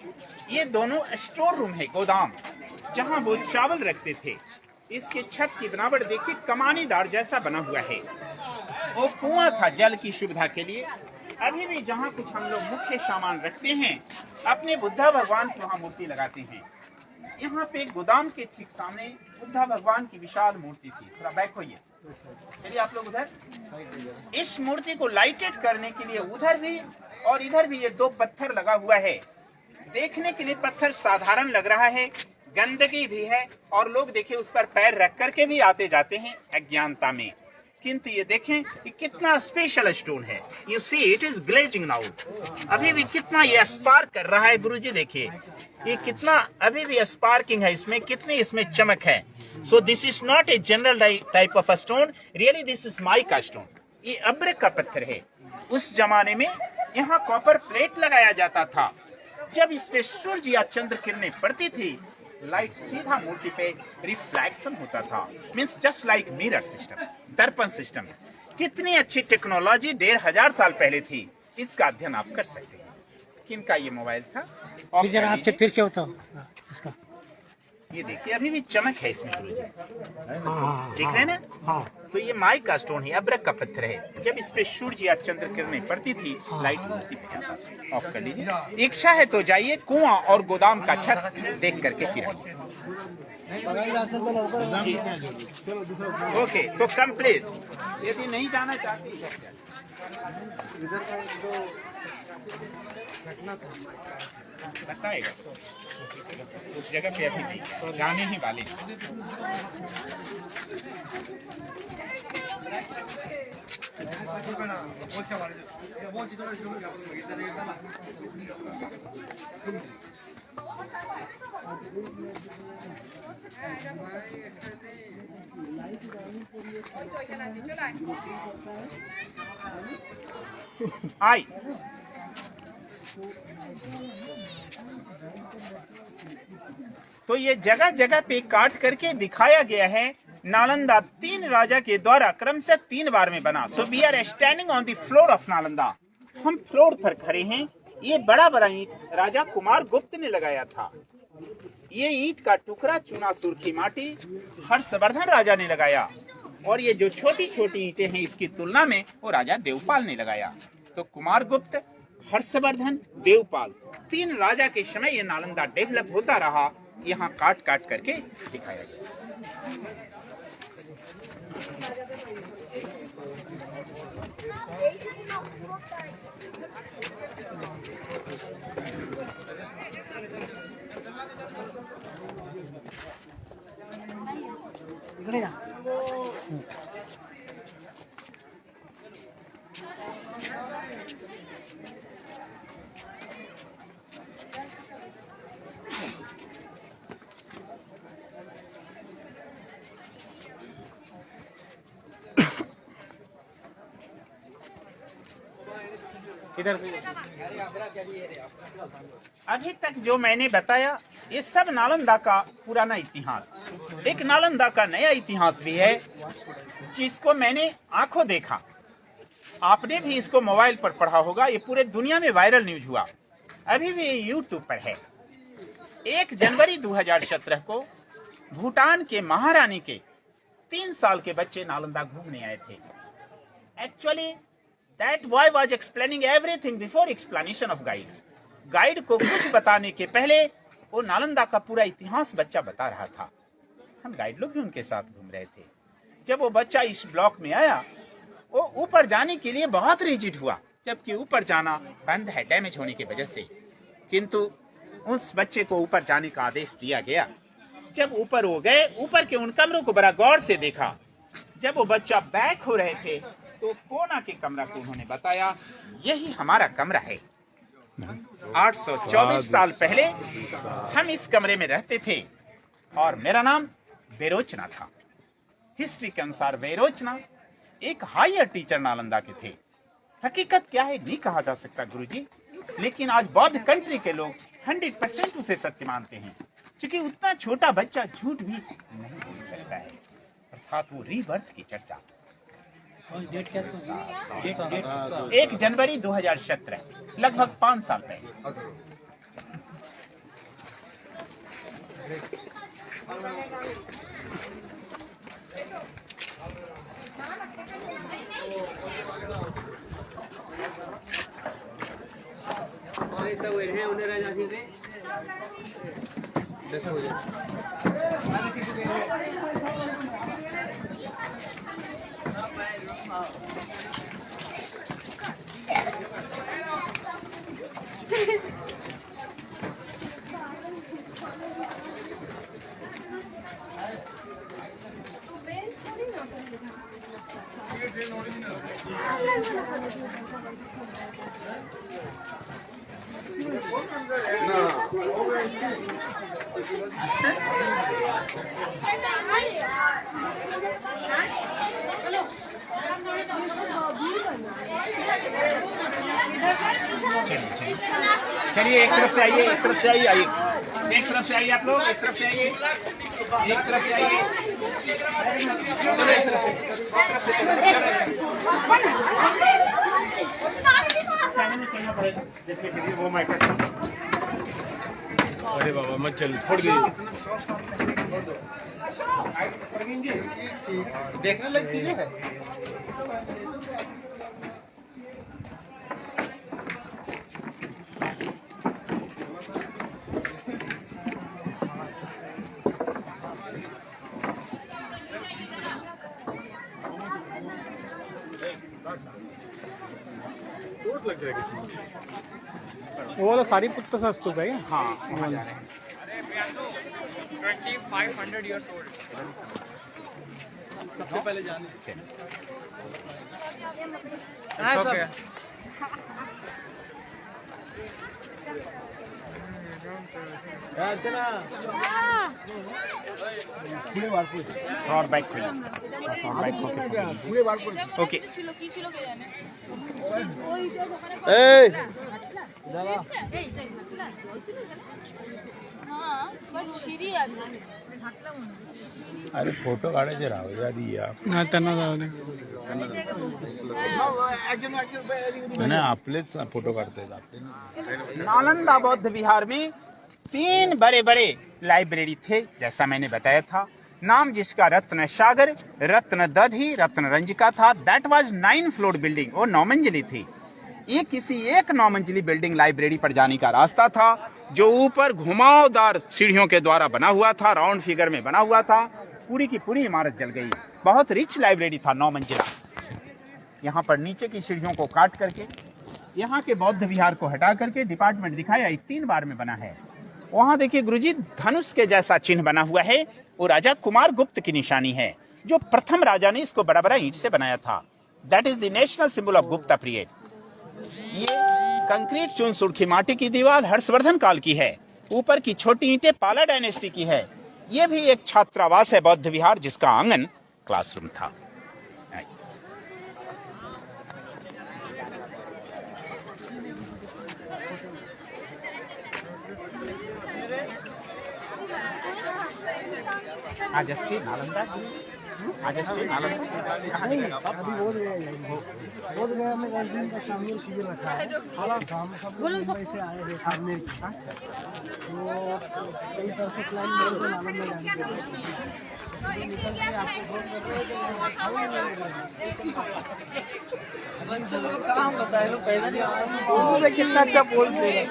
ये दोनों स्टोर रूम है, गोदाम, जहाँ वो चावल रखते थे। इसके छत की बनावट देखिए कमानीदार जैसा बना हुआ है। वो कुआं था जल की सुविधा के लिए। अभी भी जहाँ कुछ हम लोग मुख्य सामान रखते हैं, अपने बुद्धा भगवान की वहाँ मूर्ति लगाते हैं। यहाँ पे गोदाम के ठीक सामने बुद्धा भगवान की विशाल मूर्ति थी। थोड़ा बैक होइए, चलिए आप लोग उधर। इस मूर्ति को लाइटेड करने के लिए उधर भी और इधर भी ये 2 पत्थर लगा हुआ है। देखने के लिए पत्थर साधारण लग रहा है, गंदगी भी है और लोग देखिए उस पर पैर रख करके भी आते जाते हैं अज्ञानता में। किंतु ये देखें ये कितना स्पेशल स्टोन है। You see it is glazing now. अभी भी कितना ये स्पार्क कर रहा है गुरुजी, देखिए ये कितना अभी भी स्पार्किंग है इसमें, कितनी इसमें चमक है। So this is not a general type of a stone, really this is mica stone. ये अब्र का पत्थर है। उस जमाने में यहाँ कॉपर प्लेट लगाया जाता था। जब इस पे सूर्य या चंद्र किरणें पड़ती थी, लाइट सीधा मूर्ति पे रिफ्लेक्शन होता था। Means just like mirror system, दर्पण सिस्टम। कितनी अच्छी टेक्नोलॉजी 1500 साल पहले थी, इसका अध्ययन आप कर सकते हैं। किनका ये मोबाइल था? ऑफ कर आपसे लीजिए। फिर से होता इसका ये देखिए अभी भी चमक है इसमें गुरुजी, देख रहे हैं ना? तो ये माई का स्टोन है, अब्रक का पत्थर है। जब इस पे सूर्य या चंद्र किरणें पड़ती थी, लाइट मूर्ति पे जाता था। ऑफ कर लीजिए। इच्छा है तो जाइए, कुआं और गोदाम का छत देख करके फिर आइए। जी। ओके, तो कंप्लीट। यदि नहीं जाना चाहती इधर का जो घटना था, बताएगा उस जगह पे अभी नहीं, जाने ही वाले हैं। आई तो ये जगह जगह पे काट करके दिखाया गया है। नालंदा 3 राजा के द्वारा क्रमशः 3 बार में बना। So we are standing on the floor of Nalanda. हम फ्लोर पर खड़े हैं। ये बड़ा बड़ा ईंट राजा कुमार गुप्त ने लगाया था। ये ईंट का टुकड़ा चूना सुर्खी माटी हर्षवर्धन राजा ने लगाया, और ये जो छोटी छोटी ईंटें हैं इसकी तुलना में वो राजा देवपाल ने लगाया। तो कुमार गुप्त, हर्षवर्धन, देवपाल 3 राजा के समय ये नालंदा डेवलप होता रहा। यहाँ काट काट करके दिखाया गया। इकडे जा. इधर से अभी तक जो मैंने बताया ये सब नालंदा का पुराना इतिहास। एक नालंदा का नया इतिहास भी है जिसको मैंने आंखों देखा। आपने भी इसको मोबाइल पर पढ़ा होगा। ये पूरे दुनिया में वायरल न्यूज हुआ, अभी भी यूट्यूब पर है। 1 जनवरी 2017 को भूटान के महारानी के 3 साल के बच्चे नालंदा घूमने आए थे। Actually that boy was explaining everything before explanation of guide. Guide को कुछ बताने के पहले वो नालंदा का पूरा इतिहास बच्चा बता रहा था। हम गाइड लोग भी उनके साथ घूम रहे थे। जब वो बच्चा इस ब्लॉक में आया, वो ऊपर जाने के लिए बहुत रिजिड हुआ, जबकि ऊपर जाना बंद है डैमेज होने की वजह से। किंतु उस बच्चे को ऊपर जाने का आदेश दिया गया। जब ऊपर हो गए, ऊपर के उन कमरों को बड़ा गौर से देखा। जब वो बच्चा बैक हो रहे थे तो कोना के कमरा को उन्होंने बताया, यही हमारा कमरा है। 824 साल पहले हम इस कमरे में रहते थे और मेरा नाम बेरोचना था। हिस्ट्री के अनुसार बेरोचना एक हायर टीचर नालंदा के थे। हकीकत क्या है नहीं कहा जा सकता गुरुजी, लेकिन आज बौद्ध कंट्री के लोग 100% उसे सत्य मानते हैं, क्योंकि उतना छोटा बच्चा झूठ भी नहीं बोल सकता है। अर्थात वो रीबर्थ की चर्चा। डेट क्या था? 1 जनवरी 2017, लगभग 5 साल पहले। चलिए एक तरफ से आइए, एक तरफ से आइए, एक तरफ से आइए आप लोग, एक तरफ से आइए, एक तरफ से आइए, चलो एक तरफ से वो माइक्रोफोन। अरे बाबा मत चल, छोड़ दीजिए। देखने लायक चीजें है। वो वाला सारी पुस्तक असतो काय? हाँ वहाँ जा रहे हैं। 2500 years old. सबसे पहले जाने और बाइक खोलिए, ओके। ছিল কি ছিল কে জানে হ্যাঁ বাট সিঁড়ি আছে अरे फोटो काढायचे राहू द्या आधी या नाही त्यांना जाऊ दे. नाही आपलेच फोटो काढतायत आपले नालंदा बौद्ध विहार में 3 बड़े बड़े लाइब्रेरी थे, जैसा मैंने बताया था। नाम जिसका रत्न सागर, रत्न दधी, रत्न रंजिका था। दैट वाज 9 फ्लोर बिल्डिंग, वो 9 मंजिली थी। ये किसी एक 9 मंजिली बिल्डिंग लाइब्रेरी पर जाने का रास्ता था, जो ऊपर घुमावदार सीढ़ियों के द्वारा बना हुआ था, राउंड फिगर में बना हुआ था। पूरी की पूरी इमारत जल गई। बहुत रिच लाइब्रेरी था, 9 मंजिला। यहाँ पर नीचे की सीढ़ियों को काट करके यहाँ के बौद्ध विहार को हटा करके डिपार्टमेंट दिखाया, 3 बार में बना है। वहाँ देखिए गुरुजी, धनुष के जैसा चिन्ह बना हुआ है, वो राजा कुमार गुप्त की निशानी है, जो प्रथम राजा ने इसको बड़ा बड़ा ईंट से बनाया था। That is the national symbol of Gupta period. ये कंक्रीट चून सुर्खी माटी की दीवार हर्षवर्धन काल की है। ऊपर की छोटी ईंटें पाला डायनेस्टी की है। ये भी एक छात्रावास है बौद्ध विहार, जिसका आंगन क्लासरूम था। आजस्टी नालंदा, आजस्टी नालंदा अभी बोध गया में 10 दिन का शामिल शिविर रखा है। हम सब लोग मुंबई से आए हैं पढ़ने के। तो कई तरह से प्लान बन के नालंदा जाने के लिए निकल के आपको फोन कर रहे हैं। चलो काम बताए लो, पहले नहीं आया। कितना अच्छा बोलते हैं।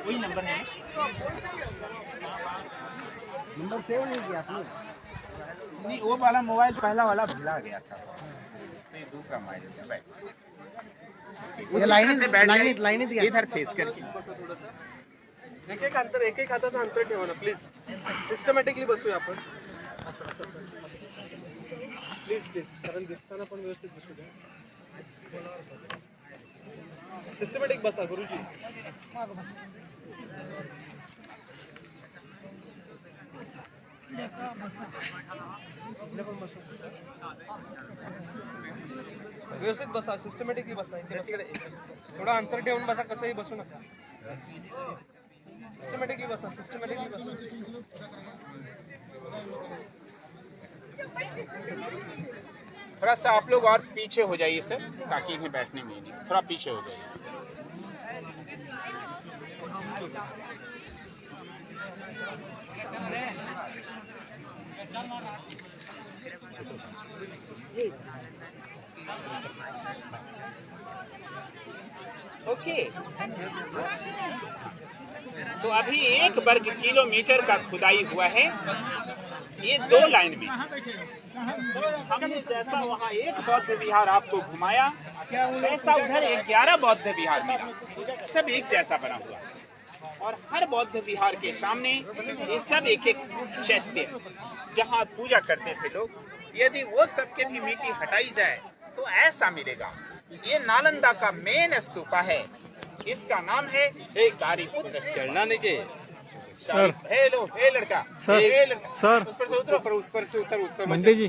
वही नंबर है। नंबर सेव नहीं किया आपने? नहीं, वो वाला मोबाइल पहला वाला भुला गया था, तो ये दूसरा मोबाइल है। बैठ ये लाइनें दिया। इधर फेस करके। एक एक हाताचं अंतर ठेवा ना प्लीज. सिस्टमॅटिकली बसूया आपण. प्लीज प्लीज, कारण दिसताना पण व्यवस्थित बसू द्या. सिस्टमॅटिक बसा गुरुजी. व्यवस्थित बसा, सिस्टमॅटिकली बसा. तिकडे थोडं अंतर ठेवून बसा, कसंही बसू नका. सिस्टमॅटिकली बसा, सिस्टमॅटिकली बसा. थोड़ा सा आप लोग और पीछे हो जाइए सर, ताकि इन्हें बैठने में नहीं, थोड़ा पीछे हो जाइए। ओके, तो अभी 1 वर्ग किलोमीटर का खुदाई हुआ है, ये 2 लाइन में। हमने जैसा वहाँ एक बौद्ध विहार आपको घुमाया, ऐसा उधर 11 बौद्ध विहार मिला, सब एक जैसा बना हुआ। और हर बौद्ध विहार के सामने ये सब एक एक चैत्य, जहाँ पूजा करते थे लोग, यदि वो सबके भी मिट्टी हटाई जाए तो ऐसा मिलेगा। ये नालंदा का मेन स्तूपा है, इसका नाम है गारीपुत्र। चढ़ना नीचे सर, हे लो, हे लड़का, सर, हे लड़का, सर, उस पर से उतरो, उस पर से उतर, उस पर मंदिर जी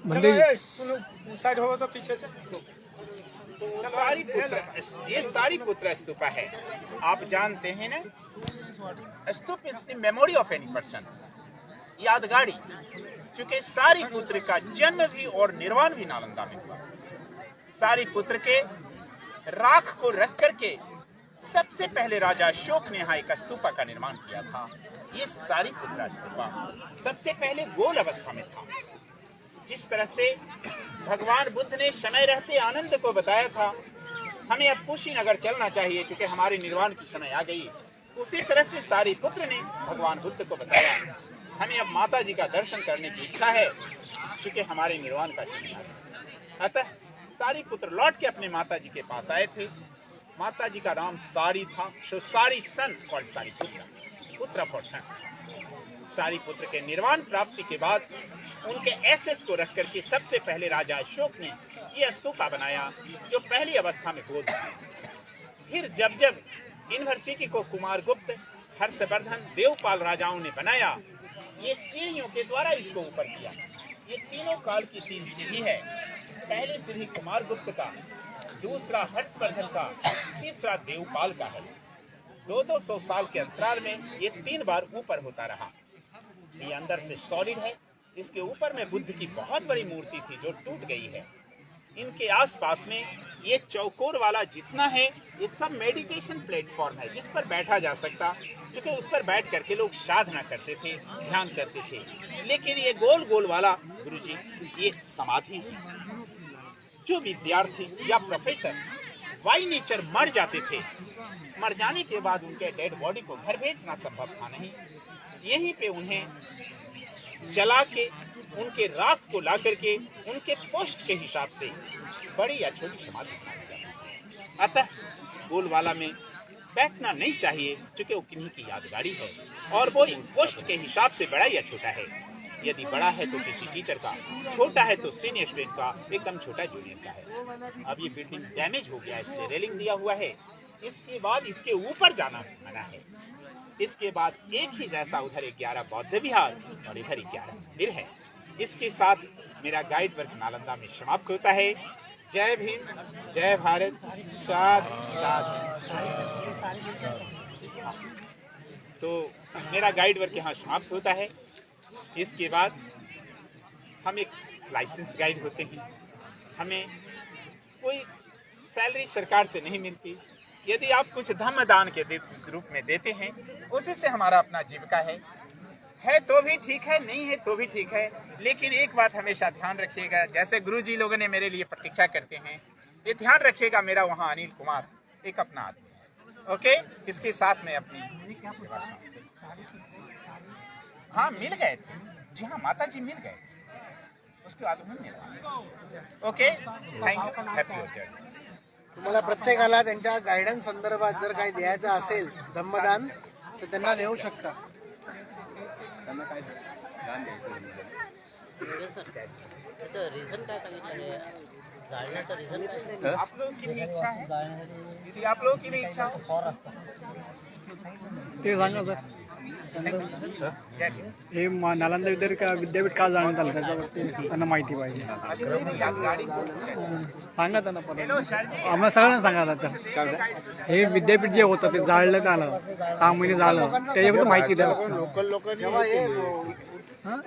बंदे साइड हो तो पीछे से ये सारी पुत्र स्तूपा है। आप जानते हैं ना, स्तूप is the memory of any person, यादगारी। क्योंकि सारी पुत्र का जन्म भी और निर्वाण भी नालंदा में हुआ। सारी पुत्र के राख को रख करके सबसे पहले राजा अशोक ने यहाँ एक स्तूपा का निर्माण किया था। ये सारी पुत्र स्तूपा सबसे पहले गोल अवस्था में था। जिस तरह से भगवान बुद्ध ने समय रहते आनंद को बताया था, हमें अब कुशीनगर चलना चाहिए क्योंकि हमारे निर्वाण की समय आ गई, उसी तरह से सारी पुत्र ने भगवान बुद्ध को बताया हमें अब माता जी का दर्शन करने की इच्छा है क्योंकि हमारे निर्वाण का समय आ गया। अतः सारी पुत्र लौट के अपने माता जी के पास आए थे। माता जी का नाम सारी था, सो सारी सन कॉल्ड सारी पुत्र फॉर सन। सारी पुत्र के निर्वाण प्राप्ति के बाद उनके एसेस को रख करके सबसे पहले राजा अशोक ने ये स्तूपा बनाया जो पहली अवस्था में गोल था। फिर जब जब यूनिवर्सिटी को कुमारगुप्त, हर्षवर्धन, देवपाल राजाओं ने बनाया, ये सीढ़ियों के द्वारा इसको ऊपर किया। ये तीनों काल की 3 सीढ़ी है। पहली सीढ़ी कुमारगुप्त का, दूसरा हर्षवर्धन का, तीसरा देवपाल का है। 200 साल के अंतराल में ये 3 बार ऊपर होता रहा। ये अंदर से सॉलिड है। इसके ऊपर में बुद्ध की बहुत बड़ी मूर्ति थी जो टूट गई है। इनके आसपास में ये चौकोर वाला जितना है ये सब मेडिटेशन प्लेटफॉर्म है जिस पर बैठा जा सकता, क्योंकि उस पर बैठ करके लोग साधना करते थे, ध्यान करते थे। लेकिन ये गोल गोल वाला गुरुजी ये समाधि है। जो विद्यार्थी या प्रोफेसर बाई नेचर मर जाते थे, मर जाने के बाद उनके डेड बॉडी को घर भेजना संभव था नहीं। यहीं पे उन्हें जला के उनके राख को ला करके उनके पोस्ट के हिसाब से बड़ी या छोटी समाधि बनाई जाती है। अतः गोलवाला में बैठना नहीं चाहिए क्योंकि वो किन्हीं की यादगारी है और वो पोस्ट के हिसाब से बड़ा या छोटा है। यदि बड़ा है तो किसी टीचर का, छोटा है तो सीनियर स्टूडेंट का, एकदम छोटा जूनियर का है। अब ये बिल्डिंग डैमेज हो गया, इसलिए रेलिंग दिया हुआ है। इसके बाद इसके ऊपर जाना मना है। इसके बाद एक ही जैसा उधर 11 बौद्ध विहार और इधर 11 मंदिर है। इसके साथ मेरा गाइड वर्क नालंदा में समाप्त होता है। जय भीम, जय भारत, साध साध। तो मेरा गाइड वर्क यहाँ समाप्त होता है। इसके बाद हम एक लाइसेंस गाइड होते हैं। हमें कोई सैलरी सरकार से नहीं मिलती। यदि आप कुछ धम्म दान के रूप में देते हैं, उसी से हमारा अपना जीविका है तो भी ठीक है, नहीं है तो भी ठीक है। लेकिन एक बात हमेशा ध्यान रखिएगा, जैसे गुरु जी लोगों ने मेरे लिए प्रतीक्षा करते हैं, ये ध्यान रखिएगा मेरा वहाँ अनिल कुमार एक अपना आदमी है। ओके, इसके साथ में अपनी सेवा हाँ मिल गए थे। जी हाँ, माता जी मिल गए थे, उसके बाद उन्होंने मिला। Okay, thank you, happy journey. तुम्हाला प्रत्येकाला त्यांच्या गायडन्स संदर्भात जर काही द्यायचं असेल धम्मदान तर त्यांना देऊ शकता। रिझन काय सांगितलं जाळण्याचं रिझन काय? आप लोगों की भी इच्छा है, यदि आप लोगों की भी इच्छा हो ते सांगा सर, जय भीम। हे नालंदा विद्यापीठ का जाण्यात आलं त्याच्यावरती त्यांना माहिती पाहिजे। यादगारी सांगा त्यांना परत, हेलो सर जी, आम्हाला सगळ्यांना सांगा आता। हे विद्यापीठ जे होतं ते जाळण्यात आलं, 6 महिने झालं, त्याच्याबद्दल माहिती द्या।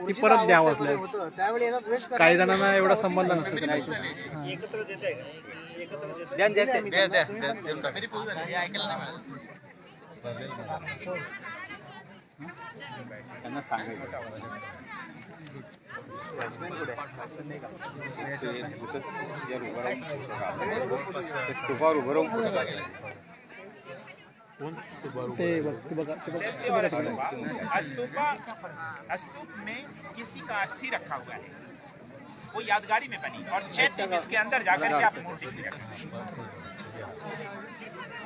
ती परत द्यावं असल्यास होतं त्यावेळी याचा द्वेष करा। काही जणांना एवढा संबंध नसतो त्याच्याशी। त्यांना सांगायचं स्तूपावर उभं राहून पुढे करायचं। ते बघा चैत्य और स्तूप में किसी का अस्थि रखा हुआ है, वो यादगारी में बनी। और चैत्य जिसके अंदर जाकर के आप मूर्ति भी रखें।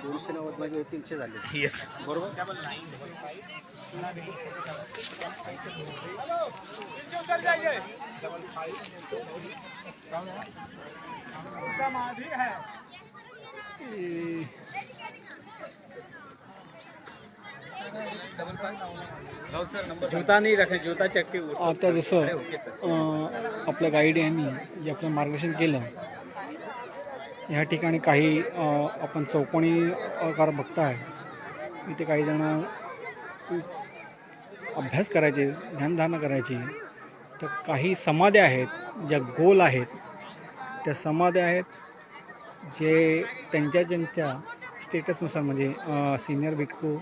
290 मध्ये 300 झाले यस, बरोबर। समाधि है। ए, जूता नहीं रखे, जूता चेक के आता जसं आपल्या गाईड यांनी जे आपलं मार्गदर्शन केलं, ह्या ठिकाणी काही आपण चौकोनी आकार बघताय, इथे काही जण अभ्यास करायचे, ध्यानधारणा करायची. तर काही समाध्या आहेत ज्या गोल आहेत, त्या समाध्या आहेत जे त्यांच्या स्टेटसनुसार, म्हणजे सिनियर भिक्खू,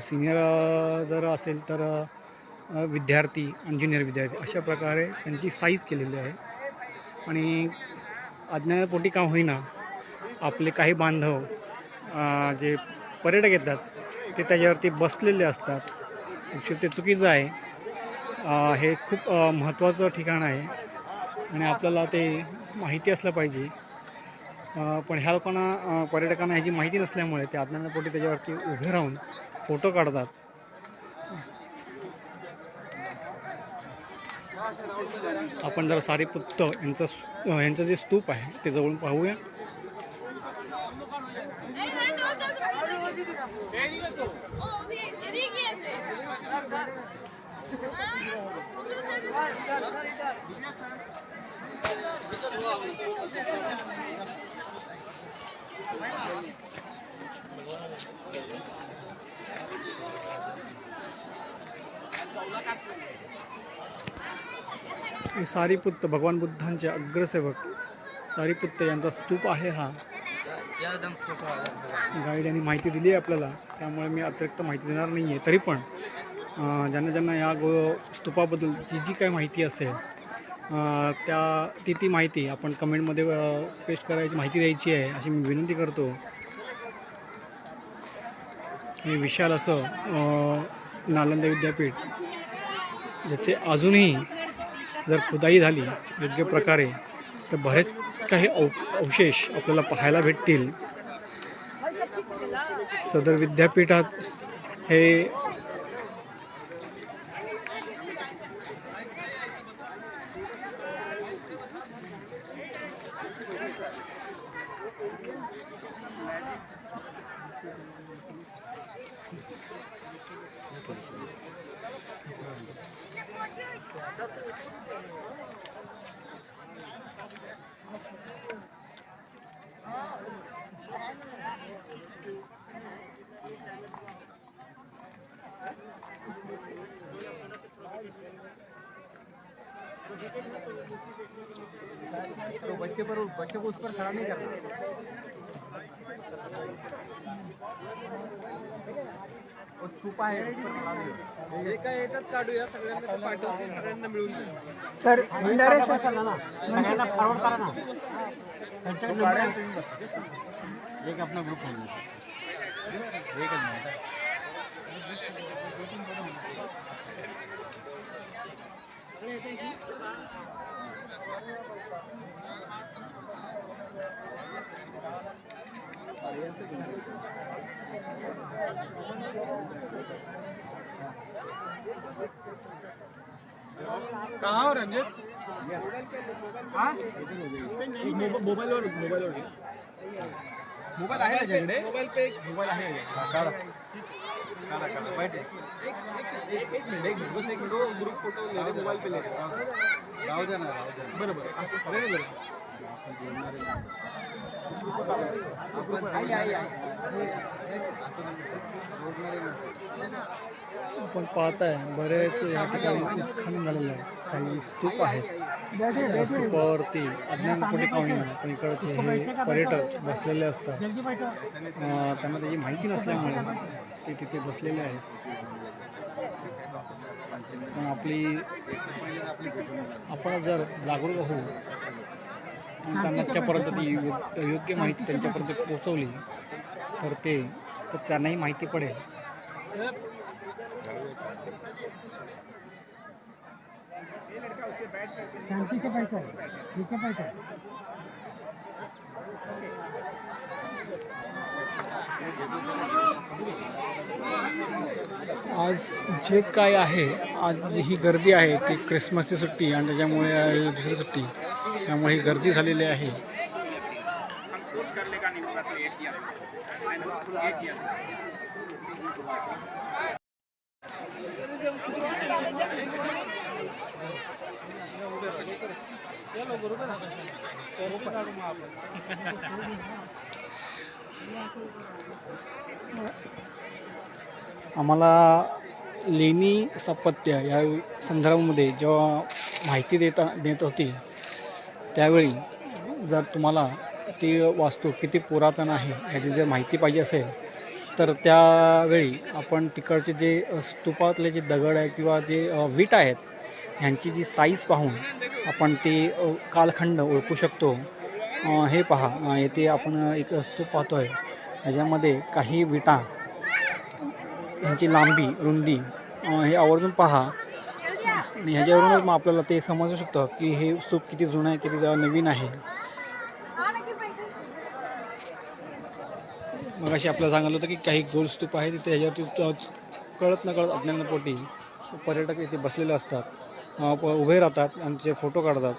सिनियर जर असेल तर विद्यार्थी, इंजिनियर विद्यार्थी, अशा प्रकारे त्यांची साईज केलेली आहे. आणि अज्ञानापोटी का होईना आपले काही बांधव जे पर्यटक येतात ते त्याच्यावरती बसलेले असतात. ॲक्च्युली ते चुकीचं आहे. हे खूप महत्त्वाचं ठिकाण आहे आणि आपल्याला ते माहिती असलं पाहिजे. पण ह्या लोकांना, पर्यटकांना ह्याची माहिती नसल्यामुळे ते अज्ञानापोटी त्याच्यावरती उभे राहून फोटो काढतात. आपण जरा सारीपुत्त यांचं जे स्तूप आहे ते जवळून पाहूया. हे सारीपुत्त भगवान बुद्धांचे अग्रसेवक सारीपुत्त यांचा स्तूप आहे हा. गाईड यांनी माहिती दिली आहे आपल्याला, त्यामुळे मी अतिरिक्त माहिती देणार नाही आहे. तरी पण ज्यांना या स्तूपाबद्दल जी काही माहिती असेल ती माहिती आपण कमेंटमध्ये पेस्ट करायची, माहिती द्यायची आहे अशी मी विनंती करतो. हे विशाल असं नालंदा विद्यापीठ, ज्याचे अजूनही जर खुदाई झाली योग्य प्रकारे तर बरेच काही अवशेष आपल्याला पाहायला भेटतील. सदर विद्यापीठात हे तो बच्चे को उस पर खड़ा नहीं करना. उस स्तूप आहे उस पर खड़ा नहीं होना. एका याच्यात काढूया, सगळ्यांना पाठवून सगळ्यांना मिळून जाईल. सर इंडायरेक्ट करा ना, सगळ्यांना फॉरवर्ड करा ना. एक अपना ग्रुप होऊन जातो. कहाँ हो रंजित? मोबाईलवर मोबाईल आहे त्याच्याकडे. मोबाईल पे मोबाईल आहे. एक मिनिट बस, एक मिनिट. ग्रुप फोटो मोबाईल पे ले राहू द्या ना. बरोबर आपण पाहताय बरेच या ठिकाणी उत्खनन झालेलं आहे. काही स्तूप आहेत, त्या स्तूपावरती अज्ञानपोटी का होईना पण इकडचे हे पर्यटक बसलेले असतात. त्यांना त्याची माहिती नसल्यामुळे ते तिथे बसलेले आहेत. पण आपण जर जागरूक होऊ, त्यांच्यापर्यंत ती योग्य माहिती त्यांच्यापर्यंत पोहोचवली तर त्यांनाही माहिती पडेल. शांतीचे पैसा आहे, ठीक आहे पैसा. आज जे काय आहे, आज ही गर्दी आहे ती क्रिसमसची सुट्टी आणि त्याच्यामुळे दुसरी सुट्टी, त्यामुळे ही गर्दी झालेली आहे. करने का नहीं होगा तो एक किया आम्हाला लेणी स्थापत्य या संदर्भामध्ये जेव्हा माहिती देत होती त्यावेळी जर तुम्हाला ती वास्तू किती पुरातन आहे याची जर माहिती पाहिजे असेल तर त्यावेळी आपण तिकडचे जे स्तूपातले जे दगड आहे किंवा जे वीट आहेत ह्यांची जी साईज पाहून आपण ते कालखंड ओळखू शकतो. हे पहा, येथे आपण एक स्तूप पाहतोय, ह्याच्यामध्ये काही विटा ह्यांची लांबी रुंदी हे आवर्जून पहा आणि ह्याच्यावरूनच मग आपल्याला ते समजू शकतं की हे स्तूप किती जुनं आहे, किती नवीन आहे. मग अशी आपल्याला सांगितलं होतं की काही गोल स्तूप आहे तिथे, ह्याच्यावरती कळत नकळत अज्ञानपोटी पर्यटक इथे बसलेले असतात, उभे राहतात आणि ते फोटो काढतात.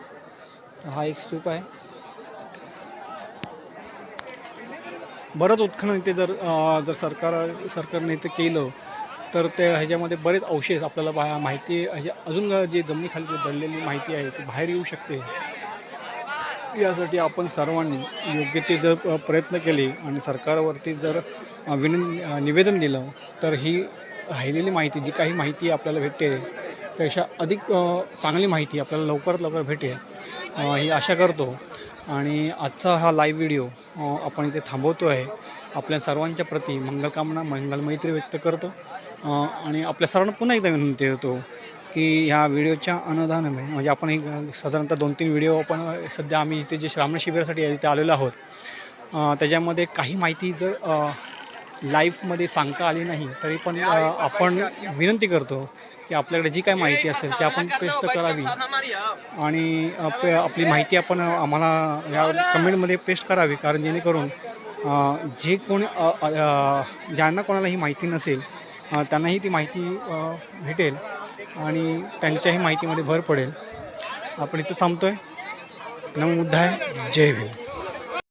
हा एक स्तूप आहे. बरंच उत्खनन इथे जर सरकारने इथे केलं तर ते ह्याच्यामध्ये बरेच अवशेष आपल्याला माहिती अजून जे जमिनीखाली जे दडलेली माहिती आहे ती बाहेर येऊ शकते. यासाठी आपण सर्वांनी योग्य ते जर प्रयत्न केले आणि सरकारवरती जर निवेदन दिलं तर ही राहिलेली माहिती, जी काही माहिती आपल्याला भेटते त्यापेक्षा अधिक चांगली माहिती आपल्याला लवकरात लवकर भेटेल ही आशा करतो. आणि आजचा हा लाईव्ह व्हिडिओ आपण इथे थांबवतो आहे. आपल्या सर्वांच्या प्रती मंगलकामना, मंगलमैत्री व्यक्त करतो आणि आपल्या सर्वांना पुन्हा एकदा विनंती करतो की ह्या व्हिडिओच्या अनुदानाने म्हणजे आपण एक साधारणतः 2-3 व्हिडिओ आपण सध्या आम्ही इथे जे श्रावण शिबिरासाठी इथे आलेलो आहोत त्याच्यामध्ये काही माहिती जर लाईव्हमध्ये सांगता आली नाही तरी पण आपण विनंती करतो की आपल्याकडे जी काही माहिती असेल ती आपण पेस्ट करावी आणि आपली माहिती आपण आम्हाला या कमेंटमध्ये पेस्ट करावी. कारण जेणेकरून जे कोणी ज्यांना कोणाला ही माहिती नसेल त्यांनाही ती माहिती भेटेल आणि त्यांच्याही माहितीमध्ये भर पडेल. आपण इथं थांबतोय. नमो बुद्धाय. जय भीम.